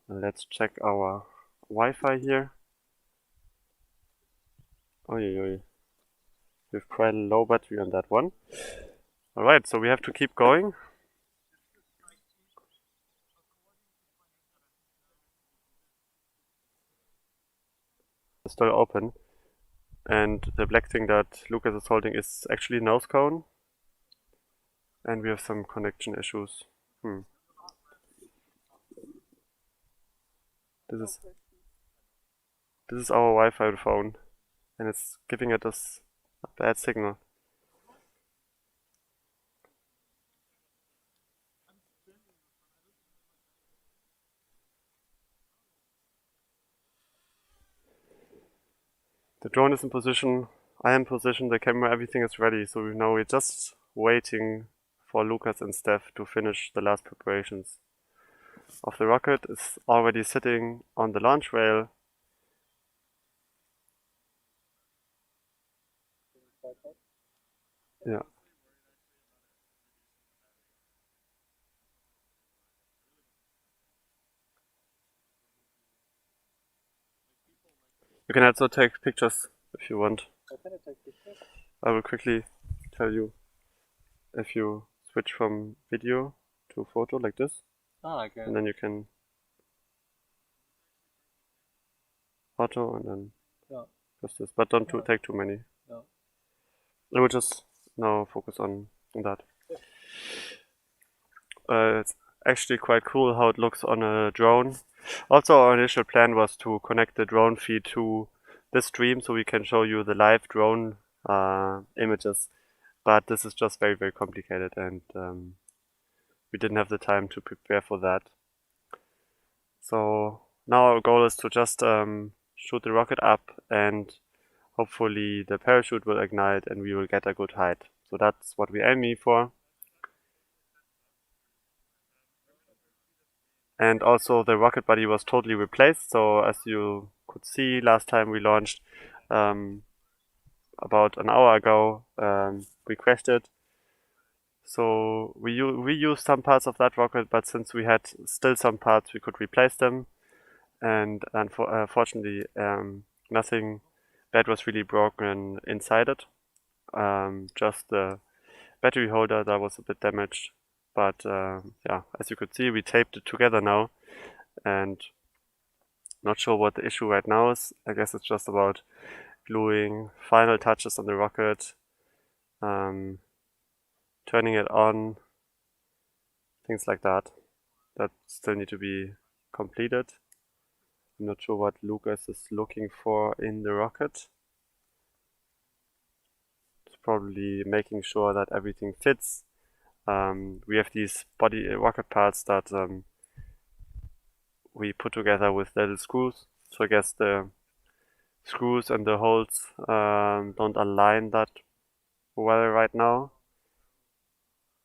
Let's check our Wi-Fi here. We have quite a low battery on that one. Alright, so we have to keep going. It's still open. And the black thing that Lucas is holding is actually nose cone. And we have some connection issues. This is our Wi-Fi phone, and it's giving us a bad signal. The drone is in position, I am in position, the camera, everything is ready. So now we're just waiting for Lucas and Steph to finish the last preparations of the rocket. Is already sitting on the launch rail. Yeah. You can also take pictures if you want. I will quickly tell you if you switch from video to photo like this. Okay. And then you can photo and then just this. But don't take too many. No. I will just now focus on that. It's actually quite cool how it looks on a drone. Also, our initial plan was to connect the drone feed to this stream so we can show you the live drone images. But this is just very, very complicated, and we didn't have the time to prepare for that. So now our goal is to just shoot the rocket up, and hopefully the parachute will ignite and we will get a good height. So that's what we're aiming for. And also the rocket body was totally replaced. So as you could see, last time we launched about an hour ago, we crashed it. So we used some parts of that rocket, but since we had still some parts, we could replace them. And fortunately, nothing bad was really broken inside it. Just the battery holder that was a bit damaged. But yeah, as you could see, we taped it together now, and not sure what the issue right now is. I guess it's just about gluing final touches on the rocket, turning it on, things like that still need to be completed. I'm not sure what Lucas is looking for in the rocket. It's probably making sure that everything fits. We have these body rocket parts that we put together with little screws. So I guess the screws and the holes don't align that well right now.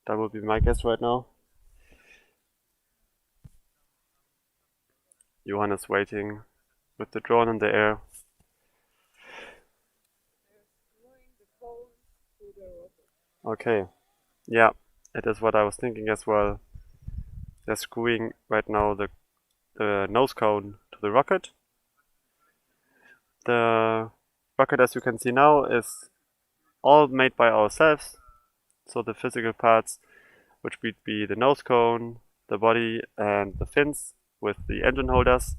That would be my guess right now. Johan is waiting with the drone in the air. Okay, yeah, it is what I was thinking as well. They're screwing right now the nose cone to the rocket. The rocket, as you can see now, is all made by ourselves. So the physical parts, which would be the nose cone, the body, and the fins with the engine holders.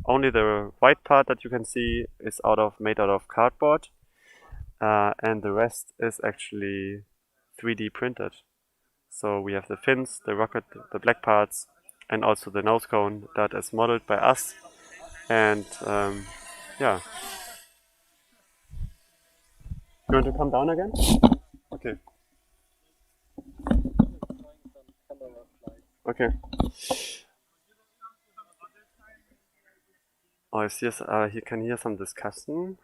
Only the white part that you can see is made out of cardboard, and the rest is actually 3D printed. So we have the fins, the rocket, the black parts, and also the nose cone that is modeled by us. And yeah. You want to come down again? Okay. Okay. Oh, I see. He can hear some discussion.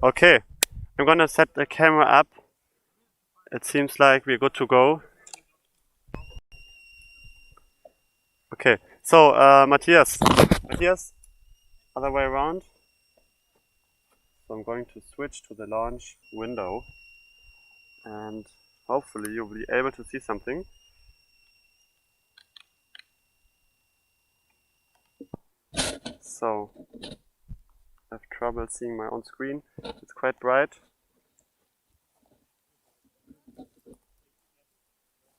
Okay, I'm gonna set the camera up. It seems like we're good to go. Okay, so Matthias, other way around. So I'm going to switch to the launch window, and hopefully you'll be able to see something. So I have trouble seeing my own screen. It's quite bright.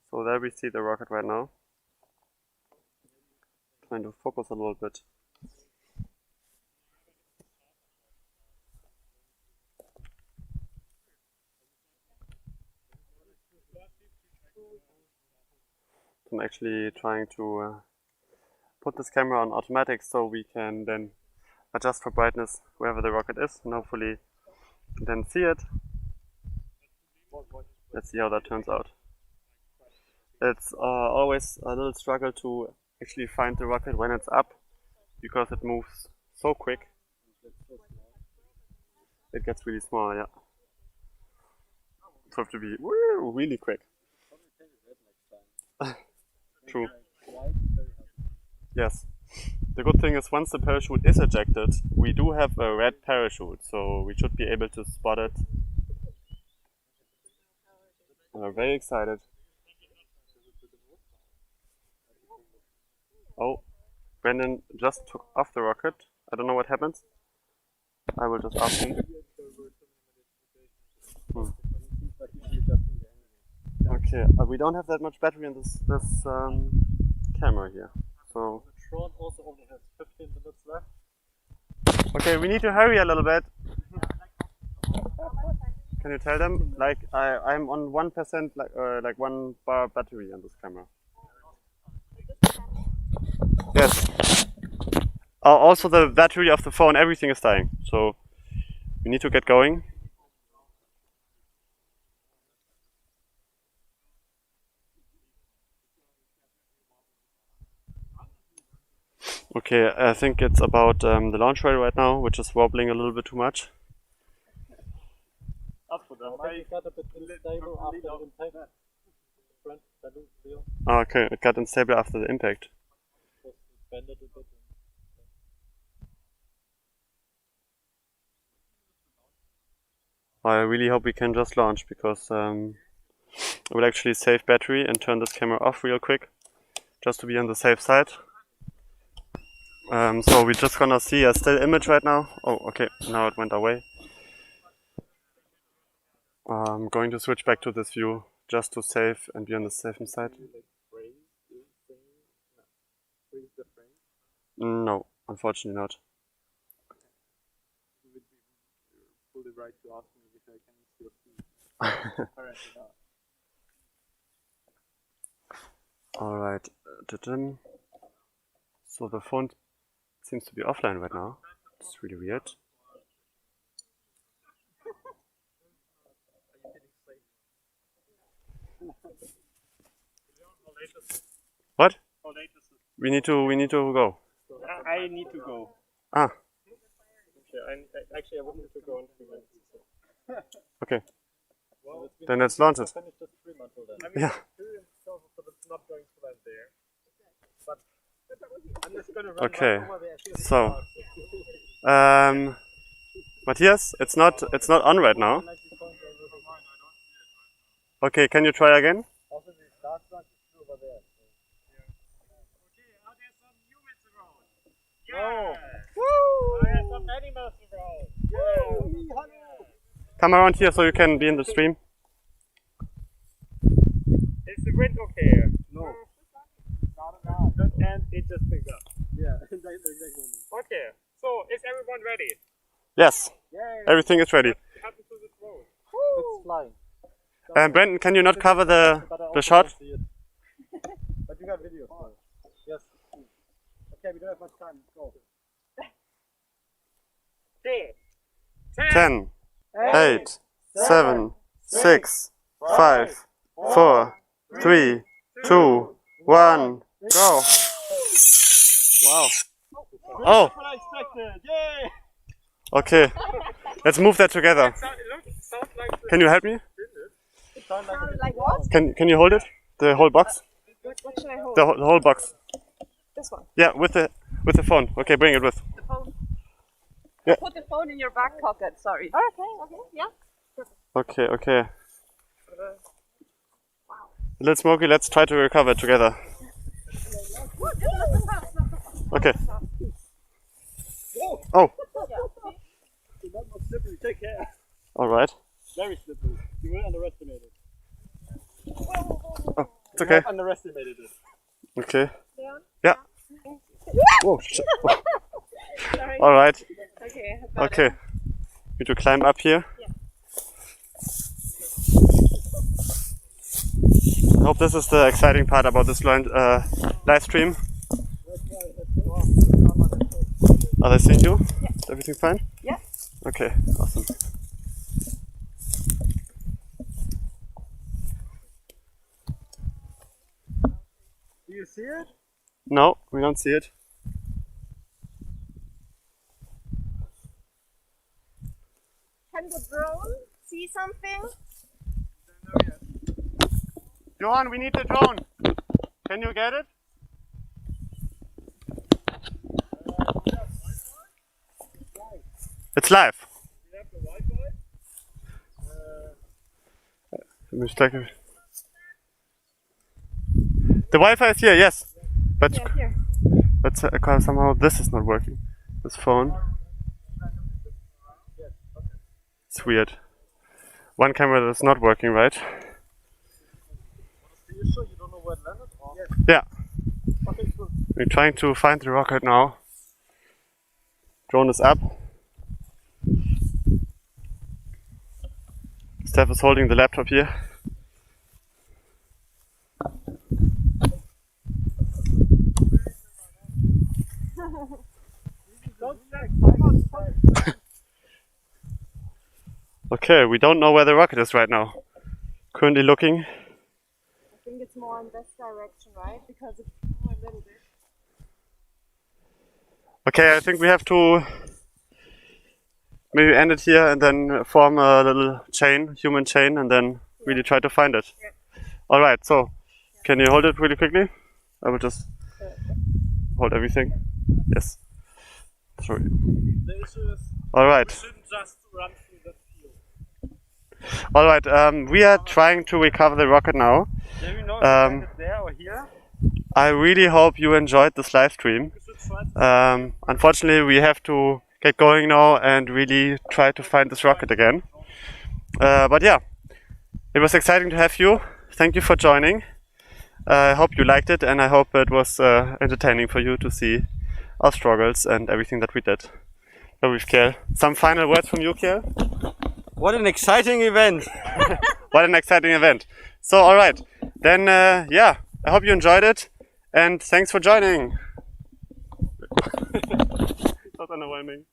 So there we see the rocket right now. Trying to focus a little bit. I'm actually trying to put this camera on automatic so we can then adjust for brightness wherever the rocket is, and hopefully then see it. Let's see how that turns out. it's always a little struggle to actually find the rocket when it's up, because it moves so quick. It gets really small, yeah. So have to be really quick. True. Yes. The good thing is once the parachute is ejected, we do have a red parachute, so we should be able to spot it. We're very excited. Oh, Brandon just took off the rocket. I don't know what happens. I will just ask him. Okay, we don't have that much battery in this camera here, so. The drone also only has 15 minutes left. Okay, we need to hurry a little bit. Can you tell them? Like I'm on 1%, like 1 bar battery on this camera. Yes. Also the battery of the phone, everything is dying, so we need to get going. Okay, I think it's about the launch rail right now, which is wobbling a little bit too much. Okay, it got unstable after the impact. I really hope we can just launch, because I will actually save battery and turn this camera off real quick, just to be on the safe side. So we're just gonna see a still image right now. Oh, okay, now it went away. I'm going to switch back to this view just to save and be on the safe side. No, unfortunately not. Alright, so the phone seems to be offline right now. It's really weird. What? We need to go. I need to go. Ah. Okay, actually I would need to go in 3 minutes. Okay. Then let's launch it. Yeah. Not going to land there. But I'm just gonna run Okay. over there. So, Matthias, it's not on right now. Okay, can you try again? Yeah. Woo! There's some animals around. Woo! Come around here so you can be in the stream. Is the wind okay? No. And it just picked up. Yeah, okay, so is everyone ready? Yes. Yay. Everything is ready. What happened to the drone? It's flying. Brandon, can you not cover the shot? But you got video. Yes. Okay, we don't have much time. Go. 10, 8, 7, 6, 5, 4, 3, 2, 1, go! Wow. Oh! That's what I expected. Yay! Okay, let's move that together. Can you help me? Like what? Can you hold it? The whole box? What should I hold? The whole box. This one. Yeah, with the phone. Okay, bring it with. The phone. Yeah. Put the phone in your back pocket. Sorry. Okay. Yeah. Okay. Little Smokey, let's try to recover it together. Okay. Oh. Take care. All right. Very slippery. You will underestimate it. Oh, it's okay. You underestimated it. Okay. Yeah. Whoa, shit. All right. Okay. Need to climb up here. I hope this is the exciting part about this live stream. Are they seeing you? Yeah. Is everything fine? Yeah. Okay, awesome. see it? No, we don't see it. Can the drone see something? Johan, we need the drone. Can you get it? It's live. Let me check it. The Wi-Fi is here, yes, but somehow this is not working. This phone. It's weird. One camera is not working right. Yeah. We're trying to find the rocket now. Drone is up. Steph is holding the laptop here. Okay, we don't know where the rocket is right now. Currently looking. I think it's more in this direction, right? Because it's more a little bit. Okay, I think we have to maybe end it here and then form a little chain, human chain, and then really try to find it. Yeah. Alright, so can you hold it really quickly? I will just hold everything. Yes. Sorry. Alright. Alright, we are trying to recover the rocket now. There or here? I really hope you enjoyed this live stream. Unfortunately, we have to get going now and really try to find this rocket again. But yeah, it was exciting to have you. Thank you for joining. I hope you liked it, and I hope it was entertaining for you to see our struggles and everything that we did. So with Kjell. Some final words from you, Kjell? What an exciting event! What an exciting event. So, alright. Then, yeah, I hope you enjoyed it, and thanks for joining. That was underwhelming.